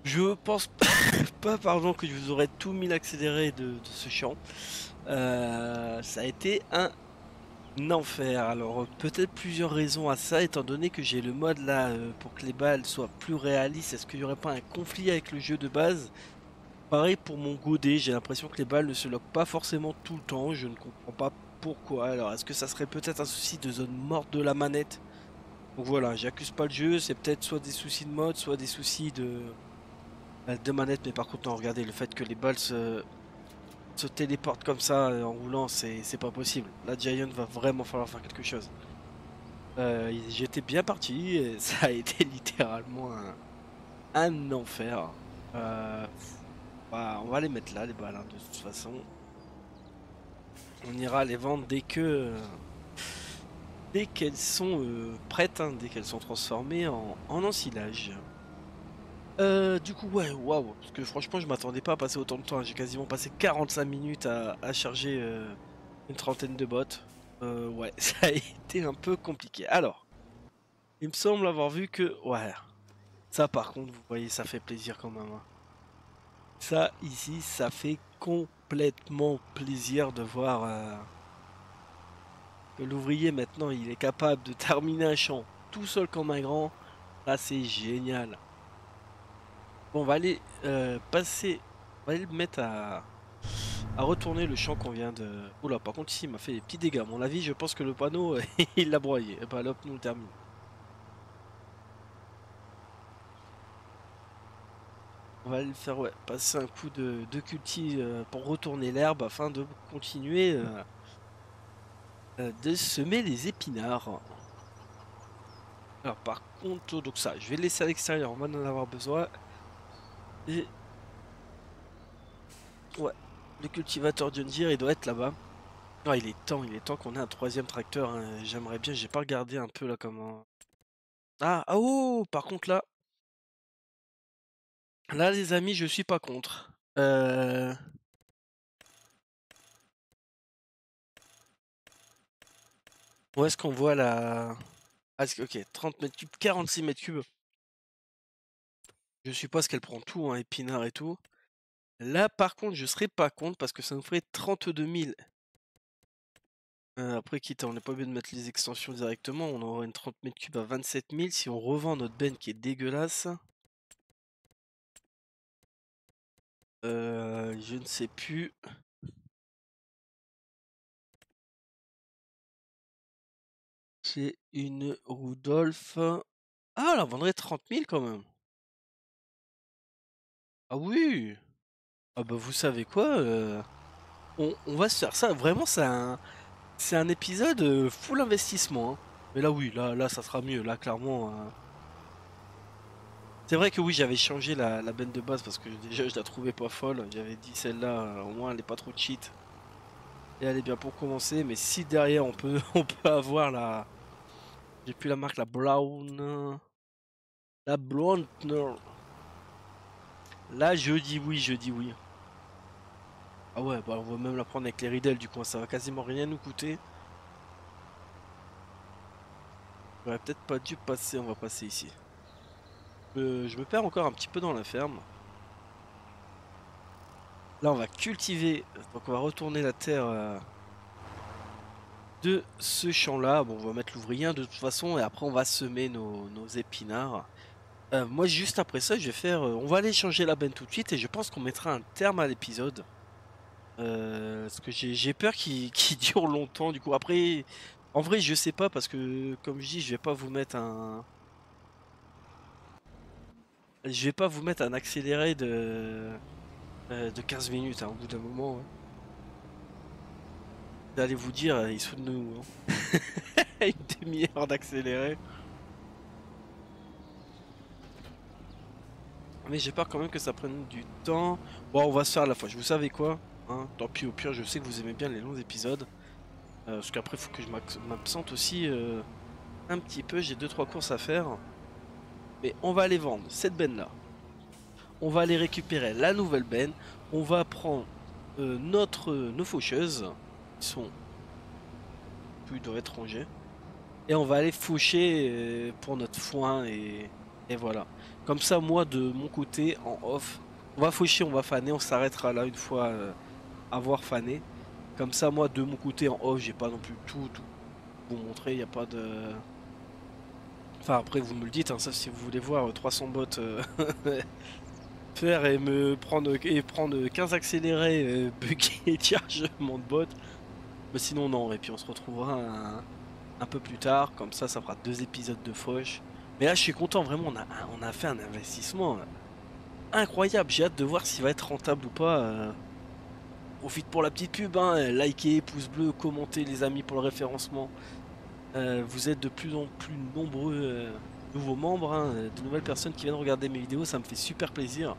je pense pas pardon que je vous aurais tout mis l'accéléré de ce champ. Ça a été un enfer. Alors peut-être plusieurs raisons à ça, étant donné que j'ai le mode là pour que les balles soient plus réalistes. Est-ce qu'il n'y aurait pas un conflit avec le jeu de base? Pareil pour mon godet, j'ai l'impression que les balles ne se loquent pas forcément tout le temps. Je ne comprends pas pourquoi. Alors est-ce que ça serait peut-être un souci de zone morte de la manette? Donc voilà, j'accuse pas le jeu, c'est peut-être soit des soucis de mode, soit des soucis de manette, mais par contre, non, regardez, le fait que les balles se téléportent comme ça en roulant, c'est pas possible. La Giant va vraiment falloir faire quelque chose. J'étais bien parti, et ça a été littéralement un enfer. Euh, on va les mettre là, les balles, hein, de toute façon. On ira les vendre dès qu'elles sont prêtes, hein, dès qu'elles sont transformées en ensilage. Du coup, ouais, waouh, parce que franchement, je m'attendais pas à passer autant de temps, hein. J'ai quasiment passé 45 minutes à charger une trentaine de bots. Ouais, ça a été un peu compliqué. Alors, il me semble avoir vu que, ouais, ça par contre, vous voyez, ça fait plaisir quand même, hein. Ça, ici, ça fait complètement plaisir de voir que l'ouvrier, maintenant, il est capable de terminer un champ tout seul comme un grand. Là, c'est génial. Bon, on va aller passer, on va aller le mettre à retourner le champ qu'on vient de... Oula, par contre, ici, il m'a fait des petits dégâts. À mon avis, je pense que le panneau, il l'a broyé. Et bah, là, hop, nous, on termine. On va aller le faire, ouais, passer un coup de culti pour retourner l'herbe afin de continuer de semer les épinards. Alors, par contre, donc ça, je vais le laisser à l'extérieur, on va en avoir besoin. Et, ouais, le cultivateur John Deere, il doit être là-bas. Non, il est temps qu'on ait un troisième tracteur, hein. J'aimerais bien, j'ai pas regardé un peu là comment... Ah, oh, par contre là les amis, je suis pas contre. Où est-ce qu'on voit la... Ah, ok, 30 mètres cubes, 46 mètres cubes. Je suppose qu'elle prend tout, hein, épinards et tout. Là, par contre, je serais pas contre parce que ça nous ferait 32 000. Après, quitte, on n'est pas obligé de mettre les extensions directement. On aura une 30 mètres cubes à 27 000. Si on revend notre benne qui est dégueulasse. Je ne sais plus. C'est une Rudolph. Ah, elle en vendrait 30 000 quand même. Ah oui. Ah bah vous savez quoi, on va se faire ça. Vraiment, c'est un épisode full investissement, hein. Mais là oui, là ça sera mieux. Là clairement. C'est vrai que oui, j'avais changé la benne de base parce que déjà je la trouvais pas folle. J'avais dit celle-là, au moins elle est pas trop cheat. Et elle est bien pour commencer. Mais si derrière on peut on peut avoir la. J'ai plus la marque, la Brown. La Blonde. Là je dis oui, je dis oui. Ah ouais, bah on va même la prendre avec les Riddle du coup, ça va quasiment rien nous coûter. J'aurais peut-être pas dû passer, on va passer ici. Je me perds encore un petit peu dans la ferme. Là on va cultiver, donc on va retourner la terre de ce champ là. Bon, on va mettre l'ouvrier de toute façon et après on va semer nos épinards. Moi juste après ça je vais faire, on va aller changer la benne tout de suite et je pense qu'on mettra un terme à l'épisode. Parce que j'ai peur qu'il dure longtemps du coup. Après, en vrai je sais pas parce que comme je dis je vais pas vous mettre un... Je vais pas vous mettre un accéléré de 15 minutes, hein, au bout d'un moment. Ouais. Vous allez vous dire, ils sont de nous, hein. Une demi-heure d'accéléré. Mais j'ai peur quand même que ça prenne du temps. Bon, on va se faire à la fois. Vous savez quoi, hein, tant pis, au pire, je sais que vous aimez bien les longs épisodes. Parce qu'après, il faut que je m'absente aussi un petit peu. J'ai 2-3 courses à faire. Mais on va aller vendre cette benne-là. On va aller récupérer la nouvelle benne. On va prendre nos faucheuses. Qui sont plus doivent être rangées. Et on va aller faucher pour notre foin et voilà. Comme ça, moi de mon côté, en off, on va faucher, on va faner, on s'arrêtera là une fois avoir fané. Comme ça, moi de mon côté, en off, j'ai pas non plus tout vous montrer, il n'y a pas de... Enfin après vous me le dites, hein, ça si vous voulez voir 300 bots faire et prendre 15 accélérés, bugger et chargement de bots. Mais sinon non, et puis on se retrouvera un peu plus tard, comme ça fera 2 épisodes de fauche. Mais là je suis content, vraiment on a fait un investissement incroyable, j'ai hâte de voir s'il va être rentable ou pas. Profite pour la petite pub, hein, likez, pouce bleu, commentez les amis pour le référencement. Vous êtes de plus en plus nombreux nouveaux membres, hein, de nouvelles personnes qui viennent regarder mes vidéos, ça me fait super plaisir.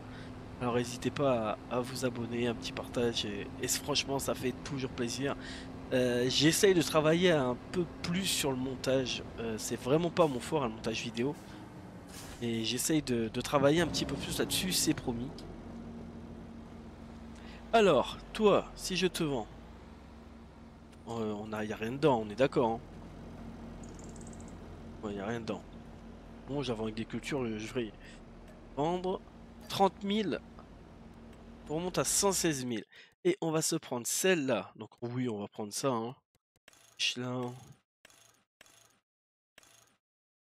Alors n'hésitez pas à vous abonner, un petit partage et franchement ça fait toujours plaisir. J'essaye de travailler un peu plus sur le montage. C'est vraiment pas mon fort, le montage vidéo. Et j'essaye de travailler un petit peu plus là-dessus, c'est promis. Alors, toi, si je te vends, y a rien dedans, on est d'accord, hein. Ouais, y a rien dedans. Bon, j'avais avec des cultures, je vais vendre 30 000, on remonte à 116 000. Et on va se prendre celle-là. Donc oui, on va prendre ça, hein. Michelin.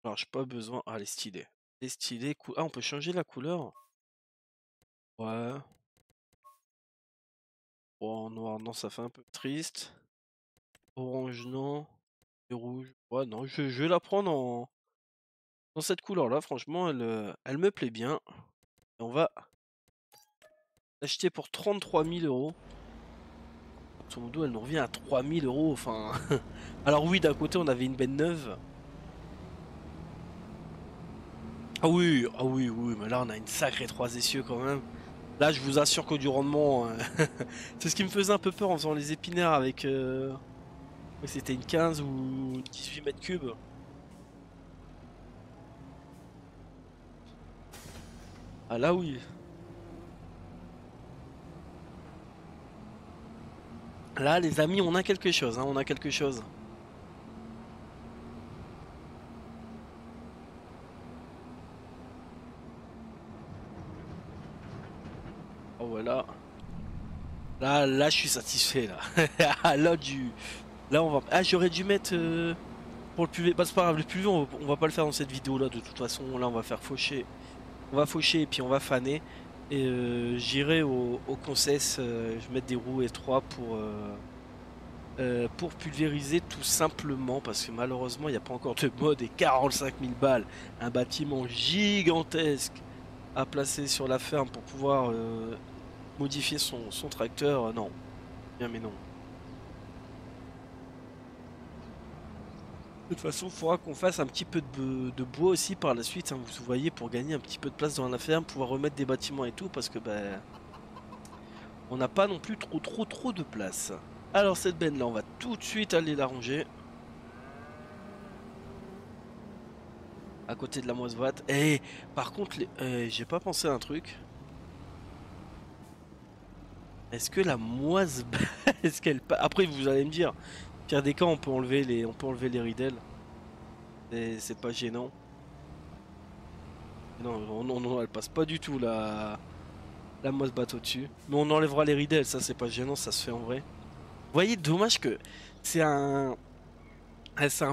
Alors, j'ai pas besoin. Ah, elle est stylée. Elle est stylée. Ah, on peut changer la couleur? Ouais. Bon, en noir, non, ça fait un peu triste. Orange, non. Et rouge. Ouais, non, je vais la prendre dans cette couleur-là. Franchement, elle me plaît bien. Et on va l'acheter pour 33 000 euros. Sur mon dos, elle nous revient à 3 000 euros. Enfin. Alors, oui, d'un côté, on avait une benne neuve. Ah oui, oui, mais là, on a une sacrée 3 essieux quand même. Là, je vous assure que du rendement, c'est ce qui me faisait un peu peur en faisant les épinaires avec. C'était une 15 ou 18 mètres cubes. Ah là, oui. Là, les amis, on a quelque chose, hein, on a quelque chose. Oh voilà. Là, je suis satisfait là. Ah, là, là, on va. Ah, j'aurais dû mettre pour le PV. Bah, c'est pas grave, le PV, on va pas le faire dans cette vidéo là. De toute façon, là, on va faire faucher. On va faucher et puis on va faner. Et j'irai au Concess. Je vais mettre des roues S3 pour pulvériser tout simplement. Parce que malheureusement, il n'y a pas encore de mode et 45 000 balles. Un bâtiment gigantesque à placer sur la ferme pour pouvoir modifier son tracteur. Non. Bien, mais non. De toute façon, il faudra qu'on fasse un petit peu de bois aussi par la suite, hein, vous voyez, pour gagner un petit peu de place dans la ferme, pouvoir remettre des bâtiments et tout, parce que ben, on n'a pas non plus trop de place. Alors cette benne là, on va tout de suite aller la ranger à côté de la moise-boîte. Et par contre, j'ai pas pensé à un truc. Est-ce que la moise, est-ce qu'elle, après vous allez me dire, pire des cas, on peut enlever les ridelles. C'est pas gênant. Non, non, non, elle passe pas du tout la moisse bateau dessus. Mais on enlèvera les ridelles, ça c'est pas gênant, ça se fait en vrai. Vous voyez, dommage que c'est un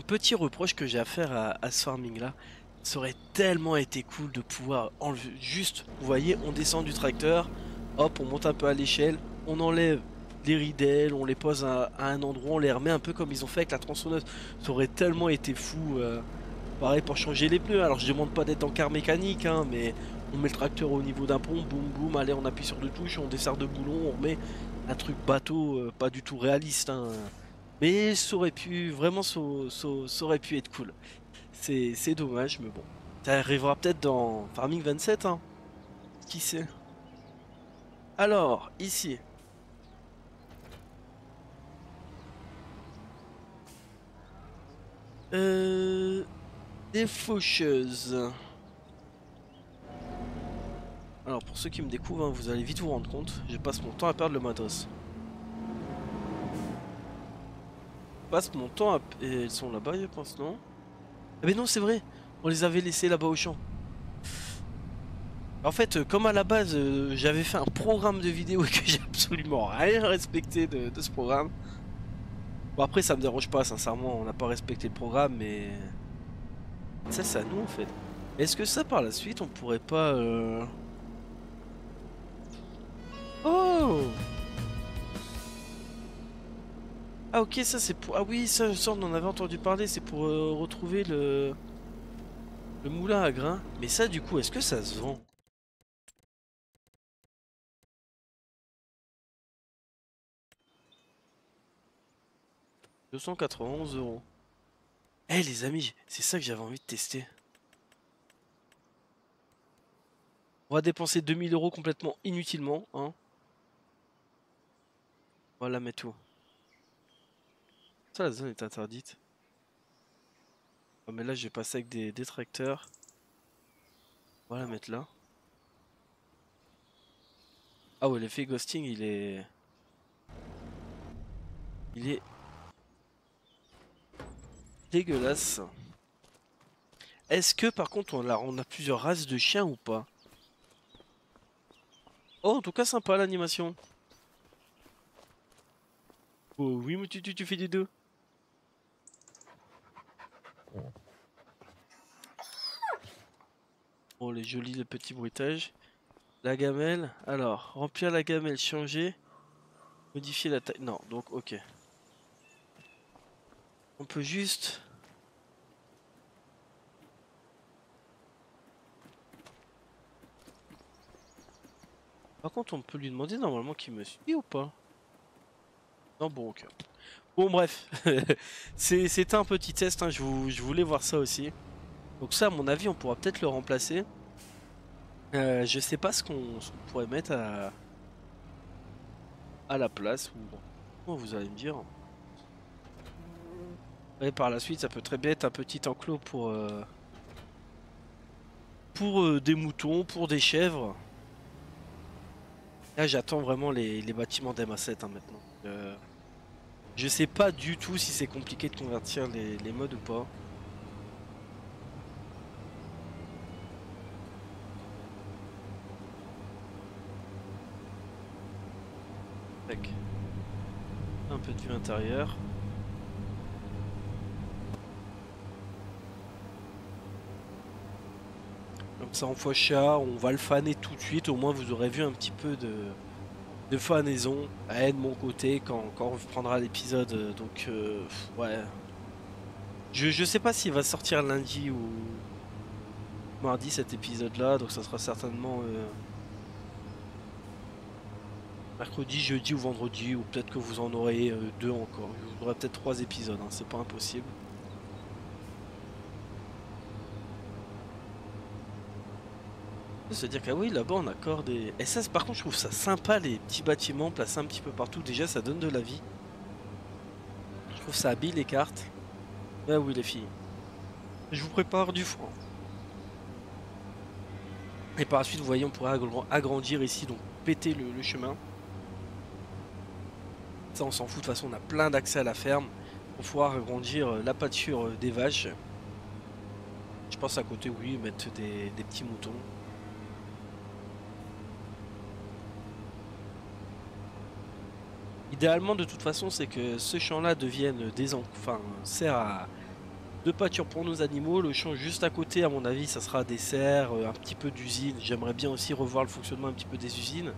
petit reproche que j'ai à faire à ce farming là. Ça aurait tellement été cool de pouvoir enlever, juste, vous voyez, on descend du tracteur, hop, on monte un peu à l'échelle, on enlève les ridelles, on les pose à un endroit, on les remet un peu comme ils ont fait avec la tronçonneuse. Ça aurait tellement été fou. Pareil pour changer les pneus, alors je demande pas d'être en car mécanique, hein, mais on met le tracteur au niveau d'un pont, boum boum, allez on appuie sur deux touches, on dessert de boulons, on remet un truc bateau, pas du tout réaliste, hein. Mais ça aurait pu, vraiment ça aurait pu être cool. C'est dommage, mais bon. Ça arrivera peut-être dans Farming 27, hein. Qui sait. Alors, ici. Euh, des faucheuses. Alors pour ceux qui me découvrent, hein, vous allez vite vous rendre compte, je passe mon temps à perdre le matos. Je passe mon temps à... Et elles sont là-bas, je pense, non? Ah mais non, c'est vrai. On les avait laissés là-bas au champ. En fait, comme à la base, j'avais fait un programme de vidéo et que j'ai absolument rien respecté de ce programme. Bon après, ça me dérange pas, sincèrement, on n'a pas respecté le programme, mais... Ça, c'est à nous, en fait. Est-ce que ça, par la suite, on pourrait pas... Oh! Ah ok, ça c'est pour... Ah oui, ça on en avait entendu parler, c'est pour retrouver le moulin à grains. Mais ça, du coup, est-ce que ça se vend? 291 euros. Eh les amis, c'est ça que j'avais envie de tester. On va dépenser 2000 euros complètement inutilement, hein. Voilà, mais tout. Ça, la zone est interdite. Oh, mais là, j'ai passé avec des tracteurs. On va la mettre là. Ah ouais, l'effet ghosting, il est... Il est dégueulasse. Est-ce que par contre on a plusieurs races de chiens ou pas? Oh, en tout cas sympa l'animation. Oh oui, mais tu fais des deux. Oh, les jolis le petit bruitage. La gamelle. Alors, remplir la gamelle, changer. Modifier la taille. Non, donc ok. On peut juste... Par contre, on peut lui demander normalement qu'il me suit ou pas? Non, bon, ok. Bon, bref. C'était un petit test, hein. Je voulais voir ça aussi. Donc ça, à mon avis, on pourra peut-être le remplacer. Je sais pas ce qu'on pourrait mettre à la place. Ou... Bon, vous allez me dire. Et par la suite, ça peut très bien être un petit enclos pour des moutons, pour des chèvres. Là, j'attends vraiment les bâtiments d'MA7 hein, maintenant. Je sais pas du tout si c'est compliqué de convertir les modes ou pas. Tac. Un peu de vue intérieure. Comme ça en fois chat, on va le faner tout de suite. Au moins vous aurez vu un petit peu de fanaison. À de mon côté quand on reprendra l'épisode. Donc ouais. Je sais pas s'il va sortir lundi ou mardi cet épisode là. Donc ça sera certainement mercredi, jeudi ou vendredi. Ou peut-être que vous en aurez deux encore. Vous aurez peut-être 3 épisodes. Hein, c'est pas impossible. C'est-à-dire que ah oui, là-bas on a encore des... Et ça, par contre, je trouve ça sympa, les petits bâtiments placés un petit peu partout. Déjà, ça donne de la vie. Je trouve ça habille les cartes. Ah oui, les filles. Je vous prépare du foin. Et par la suite, vous voyez, on pourrait agrandir ici, donc péter le chemin. Ça, on s'en fout. De toute façon, on a plein d'accès à la ferme. Pour pouvoir agrandir la pâture des vaches. Je pense à côté, oui, mettre des petits moutons. Idéalement, de toute façon, c'est que ce champ-là devienne enfin, sert à de pâture pour nos animaux. Le champ juste à côté, à mon avis, ça sera des serres, un petit peu d'usine. J'aimerais bien aussi revoir le fonctionnement un petit peu des usines.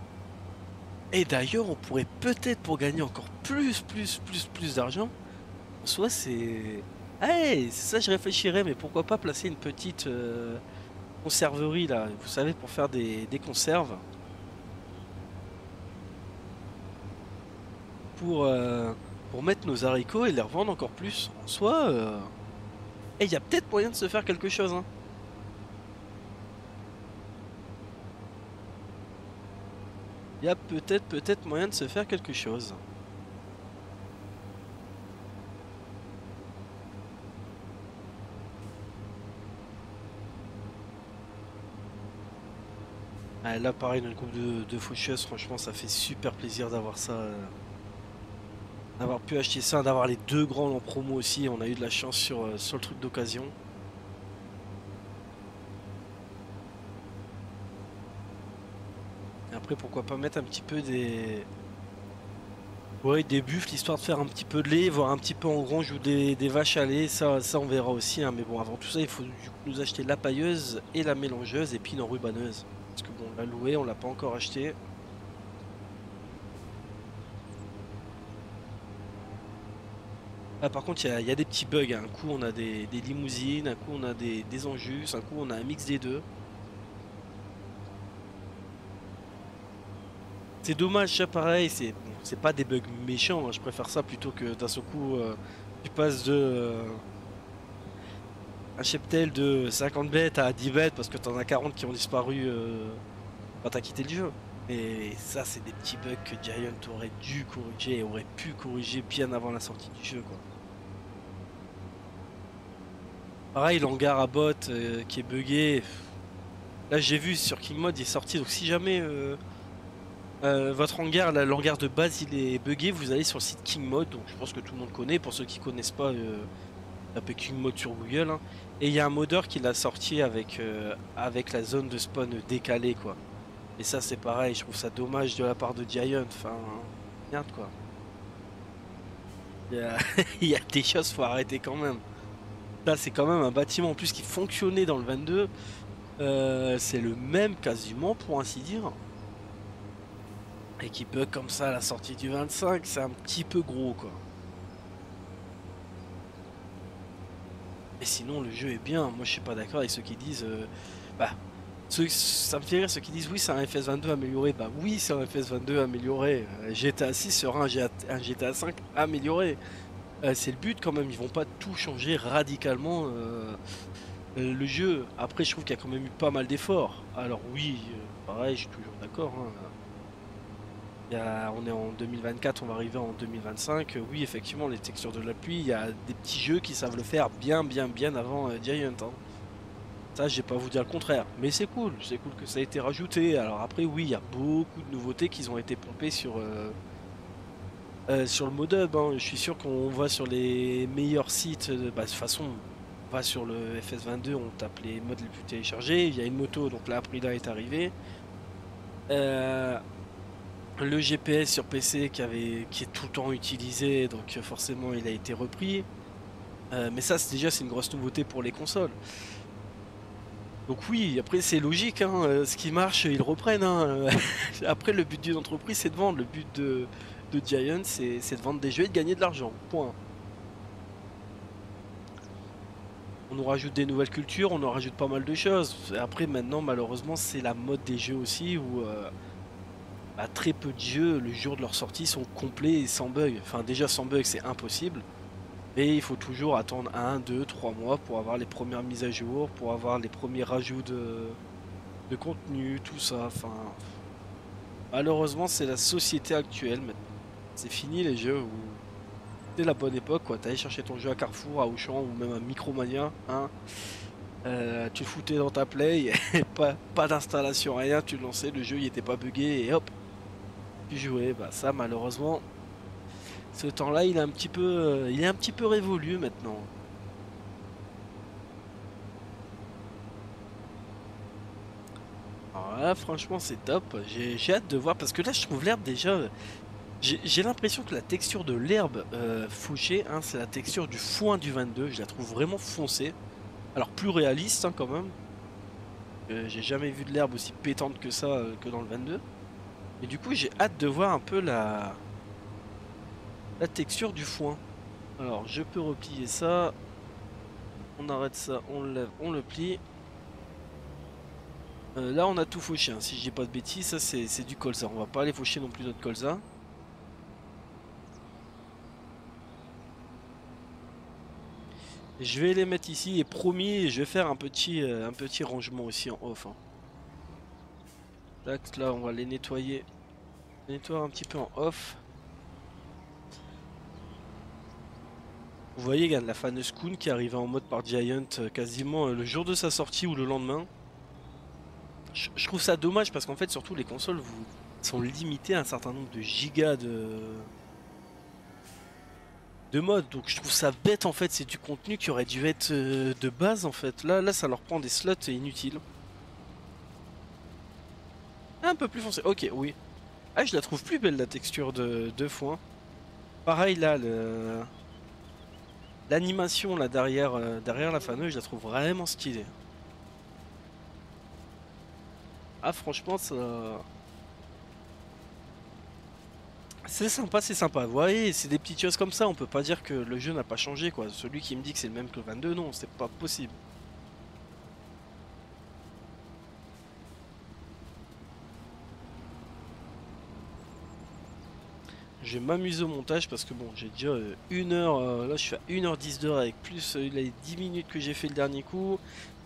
Et d'ailleurs, on pourrait peut-être pour gagner encore plus d'argent. En soi, c'est... Hey, c'est ça, je réfléchirais, mais pourquoi pas placer une petite conserverie là, vous savez, pour faire des conserves. Pour, euh, pour mettre nos haricots et les revendre encore plus. En soi, il y a peut-être moyen de se faire quelque chose, hein. Il y a peut-être moyen de se faire quelque chose. Ah, là, pareil, une groupe de faucheuses, franchement, ça fait super plaisir d'avoir ça. D'avoir pu acheter ça, d'avoir les deux grands en promo aussi. On a eu de la chance sur le truc d'occasion. Et après, pourquoi pas mettre un petit peu des... Ouais, des buffles, histoire de faire un petit peu de lait, voir un petit peu en grange ou des vaches à lait. Ça on verra aussi, hein. Mais bon, avant tout ça, il faut du coup nous acheter la pailleuse et la mélangeuse et puis une enrubanneuse. Parce que bon, on l'a loué, on l'a pas encore acheté. Ah, par contre, il y a des petits bugs, hein. Un coup, on a des limousines, un coup, on a des Anjus, un coup, on a un mix des deux. C'est dommage, ça, pareil. C'est pas des bugs méchants, hein. Je préfère ça plutôt que d'un seul coup, tu passes de un cheptel de 50 bêtes à 10 bêtes parce que t'en as 40 qui ont disparu quand t'as quitté le jeu. Et ça, c'est des petits bugs que Giant aurait dû corriger et aurait pu corriger bien avant la sortie du jeu, quoi. Pareil, l'hangar à bot qui est buggé. Là j'ai vu sur King Mode il est sorti, donc si jamais votre hangar, l'hangar de base il est buggé, vous allez sur le site King Mode, donc je pense que tout le monde connaît, pour ceux qui connaissent pas, tapez King Mode sur Google, hein. Et il y a un modeur qui l'a sorti avec la zone de spawn décalée quoi. Et ça c'est pareil, je trouve ça dommage de la part de Giant, enfin, merde quoi. Il y a, il y a des choses, faut arrêter quand même. Là c'est quand même un bâtiment en plus qui fonctionnait dans le 22, c'est le même quasiment pour ainsi dire. Et qui bug comme ça à la sortie du 25, c'est un petit peu gros quoi. Mais sinon le jeu est bien, moi je suis pas d'accord avec ceux qui disent bah ça me fait rire ceux qui disent oui c'est un FS22 amélioré, bah oui c'est un FS22 amélioré, GTA 6 sera un GTA 5 amélioré. C'est le but quand même, ils vont pas tout changer radicalement le jeu. Après je trouve qu'il y a quand même eu pas mal d'efforts. Alors oui, pareil je suis toujours d'accord, hein. On est en 2024, on va arriver en 2025. Oui, effectivement, les textures de la pluie, il y a des petits jeux qui savent le faire bien avant Giant, hein. Ça, je vais pas vous dire le contraire. Mais c'est cool que ça ait été rajouté. Alors après, oui, il y a beaucoup de nouveautés qui ont été pompées sur le modub, hein. Je suis sûr qu'on va sur les meilleurs sites. Bah, de toute façon, on va sur le FS22, on tape les mods les plus téléchargés. Il y a une moto, donc là, Aprila est arrivé. Le GPS sur PC qui est tout le temps utilisé, donc forcément il a été repris. Mais ça déjà c'est une grosse nouveauté pour les consoles. Donc oui, après c'est logique, hein, ce qui marche ils reprennent, hein. Après le but d'une entreprise c'est de vendre, le but de Giant c'est de vendre des jeux et de gagner de l'argent, point. On nous rajoute des nouvelles cultures, on nous rajoute pas mal de choses. Après maintenant malheureusement c'est la mode des jeux aussi où bah, très peu de jeux le jour de leur sortie sont complets et sans bug. Enfin déjà sans bug c'est impossible. Mais il faut toujours attendre 1, 2, 3 mois pour avoir les premières mises à jour, pour avoir les premiers rajouts de contenu, tout ça. Enfin, malheureusement c'est la société actuelle maintenant. C'est fini les jeux où c'était la bonne époque quoi. T'allais chercher ton jeu à Carrefour, à Auchan ou même à Micromania, hein. Tu le foutais dans ta play, pas d'installation, rien, tu le lançais, le jeu il était pas buggé et hop, tu jouais. Bah ça malheureusement, ce temps-là il est un petit peu révolu maintenant. Alors là franchement c'est top, j'ai hâte de voir parce que là je trouve l'herbe déjà, j'ai l'impression que la texture de l'herbe fauchée, hein, c'est la texture du foin du 22, je la trouve vraiment foncée. Alors plus réaliste, hein, quand même. J'ai jamais vu de l'herbe aussi pétante que ça que dans le 22. Et du coup j'ai hâte de voir un peu la texture du foin. Alors je peux replier ça, on arrête ça, on le lève, on le plie. Là on a tout fauché, hein, si je dis pas de bêtises, ça c'est du colza, on va pas aller faucher non plus notre colza. Je vais les mettre ici et promis, je vais faire un petit rangement aussi en off, hein. Tac, là on va les nettoyer. Nettoyer un petit peu en off. Vous voyez, il y a la fameuse Coon qui est arrivée en mode par Giant quasiment le jour de sa sortie ou le lendemain. Je trouve ça dommage parce qu'en fait, surtout les consoles sont limitées à un certain nombre de gigas de modes. Donc je trouve ça bête en fait, c'est du contenu qui aurait dû être de base en fait. Là, ça leur prend des slots inutiles. Un peu plus foncé. Ok, oui. Ah, je la trouve plus belle la texture de foin. Pareil là, l'animation là derrière la faneuse, je la trouve vraiment stylée. Ah, franchement, ça. C'est sympa, c'est sympa. Vous voyez, c'est des petites choses comme ça. On peut pas dire que le jeu n'a pas changé, quoi. Celui qui me dit que c'est le même que le 22, non, c'est pas possible. Je vais m'amuser au montage parce que bon, j'ai déjà 1 heure. Là, je suis à 1h10 d'heure avec plus les 10 minutes que j'ai fait le dernier coup.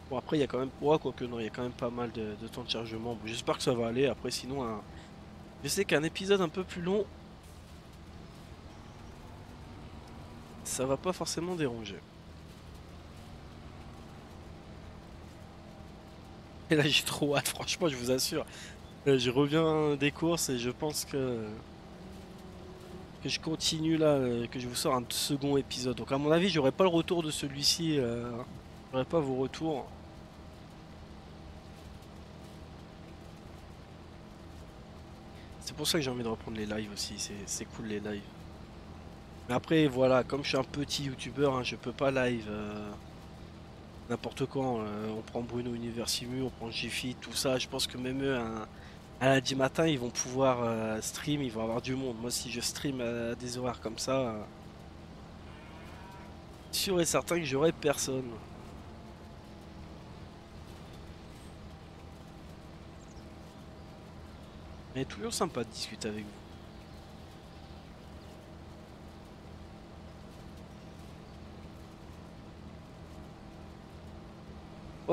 Bon, après, il y a quand même. Ouais, quoique, non, il y a quand même pas mal de temps de chargement. Bon, j'espère que ça va aller. Après, sinon, je sais qu'un épisode un peu plus long, ça va pas forcément déranger. Et là j'ai trop hâte, franchement je vous assure. Je reviens des courses et je pense que je continue là, que je vous sors un second épisode. Donc à mon avis j'aurai pas le retour de celui-ci, j'aurai pas vos retours. C'est pour ça que j'ai envie de reprendre les lives aussi, c'est cool les lives. Mais après voilà, comme je suis un petit youtubeur, hein, je peux pas live n'importe quand. On prend Bruno Universimu, on prend Jiffy, tout ça. Je pense que même eux, un lundi matin, ils vont pouvoir stream, ils vont avoir du monde. Moi, si je stream à des horaires comme ça, sûr et certain que j'aurai personne. Mais toujours sympa de discuter avec vous.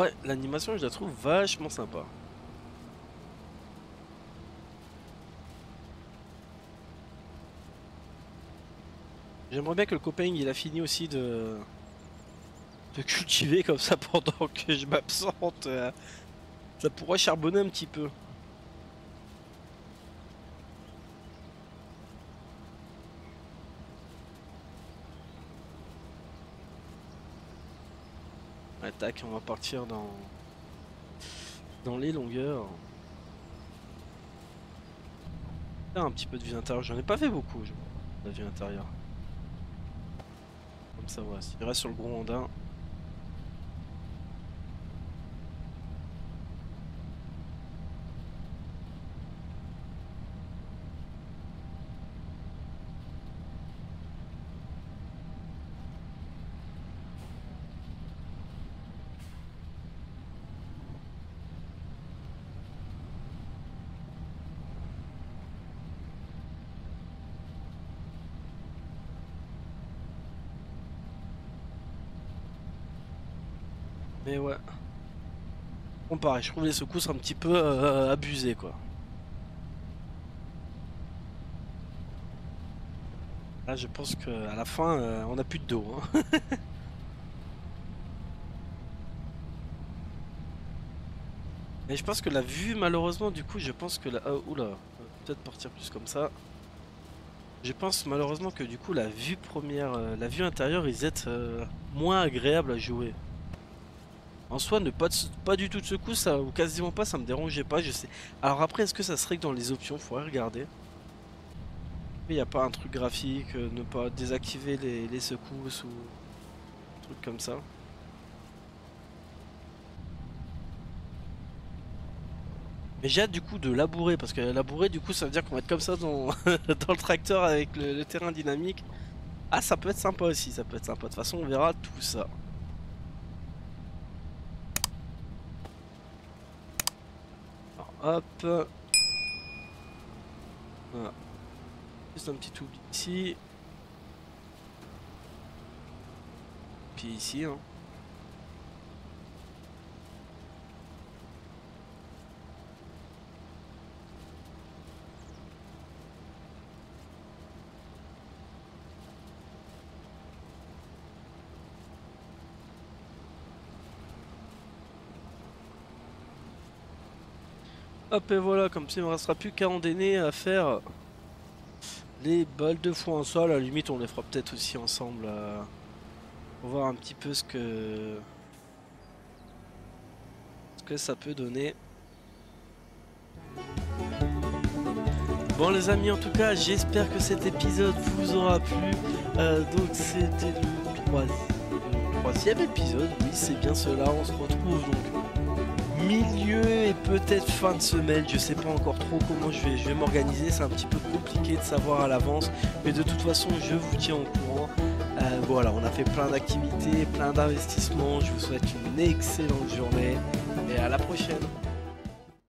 Ouais, l'animation, je la trouve vachement sympa. J'aimerais bien que le copain il a fini aussi de cultiver comme ça pendant que je m'absente. Ça pourrait charbonner un petit peu. Ouais, tac, on va partir dans les longueurs. Faire un petit peu de vue intérieure. J'en ai pas fait beaucoup, la vue intérieure. Comme ça, voilà. S'il reste sur le gros andin. Mais ouais. Bon, pareil, je trouve les secousses un petit peu abusées, quoi. Là, je pense qu'à la fin, on a plus de dos. Hein. Mais je pense que la vue, malheureusement, du coup, je pense que la... oula, peut-être partir plus comme ça. Je pense malheureusement que du coup, la vue première, la vue intérieure, ils être moins agréable à jouer. En soi, ne pas du tout de secousse, ça, ou quasiment pas, ça me dérangeait pas, je sais. Alors après, est-ce que ça serait que dans les options, faudrait regarder. Il n'y a pas un truc graphique, ne pas désactiver les secousses ou un truc comme ça. Mais j'ai hâte du coup de labourer, parce que labourer du coup ça veut dire qu'on va être comme ça dans, dans le tracteur avec le terrain dynamique. Ah, ça peut être sympa aussi, ça peut être sympa. De toute façon on verra tout ça. Alors, hop. Voilà. Juste un petit oubli ici. Puis ici, hein. Hop et voilà, comme ça il ne me restera plus qu'à endainer à faire les balles de foin en sol. À la limite on les fera peut-être aussi ensemble pour voir un petit peu ce que ça peut donner. Bon les amis, en tout cas j'espère que cet épisode vous aura plu. Donc c'était le troisième épisode, oui c'est bien cela. On se retrouve donc milieu et peut-être fin de semaine, je sais pas encore trop comment je vais m'organiser, c'est un petit peu compliqué de savoir à l'avance, mais de toute façon je vous tiens au courant. Voilà, on a fait plein d'activités, plein d'investissements, je vous souhaite une excellente journée et à la prochaine.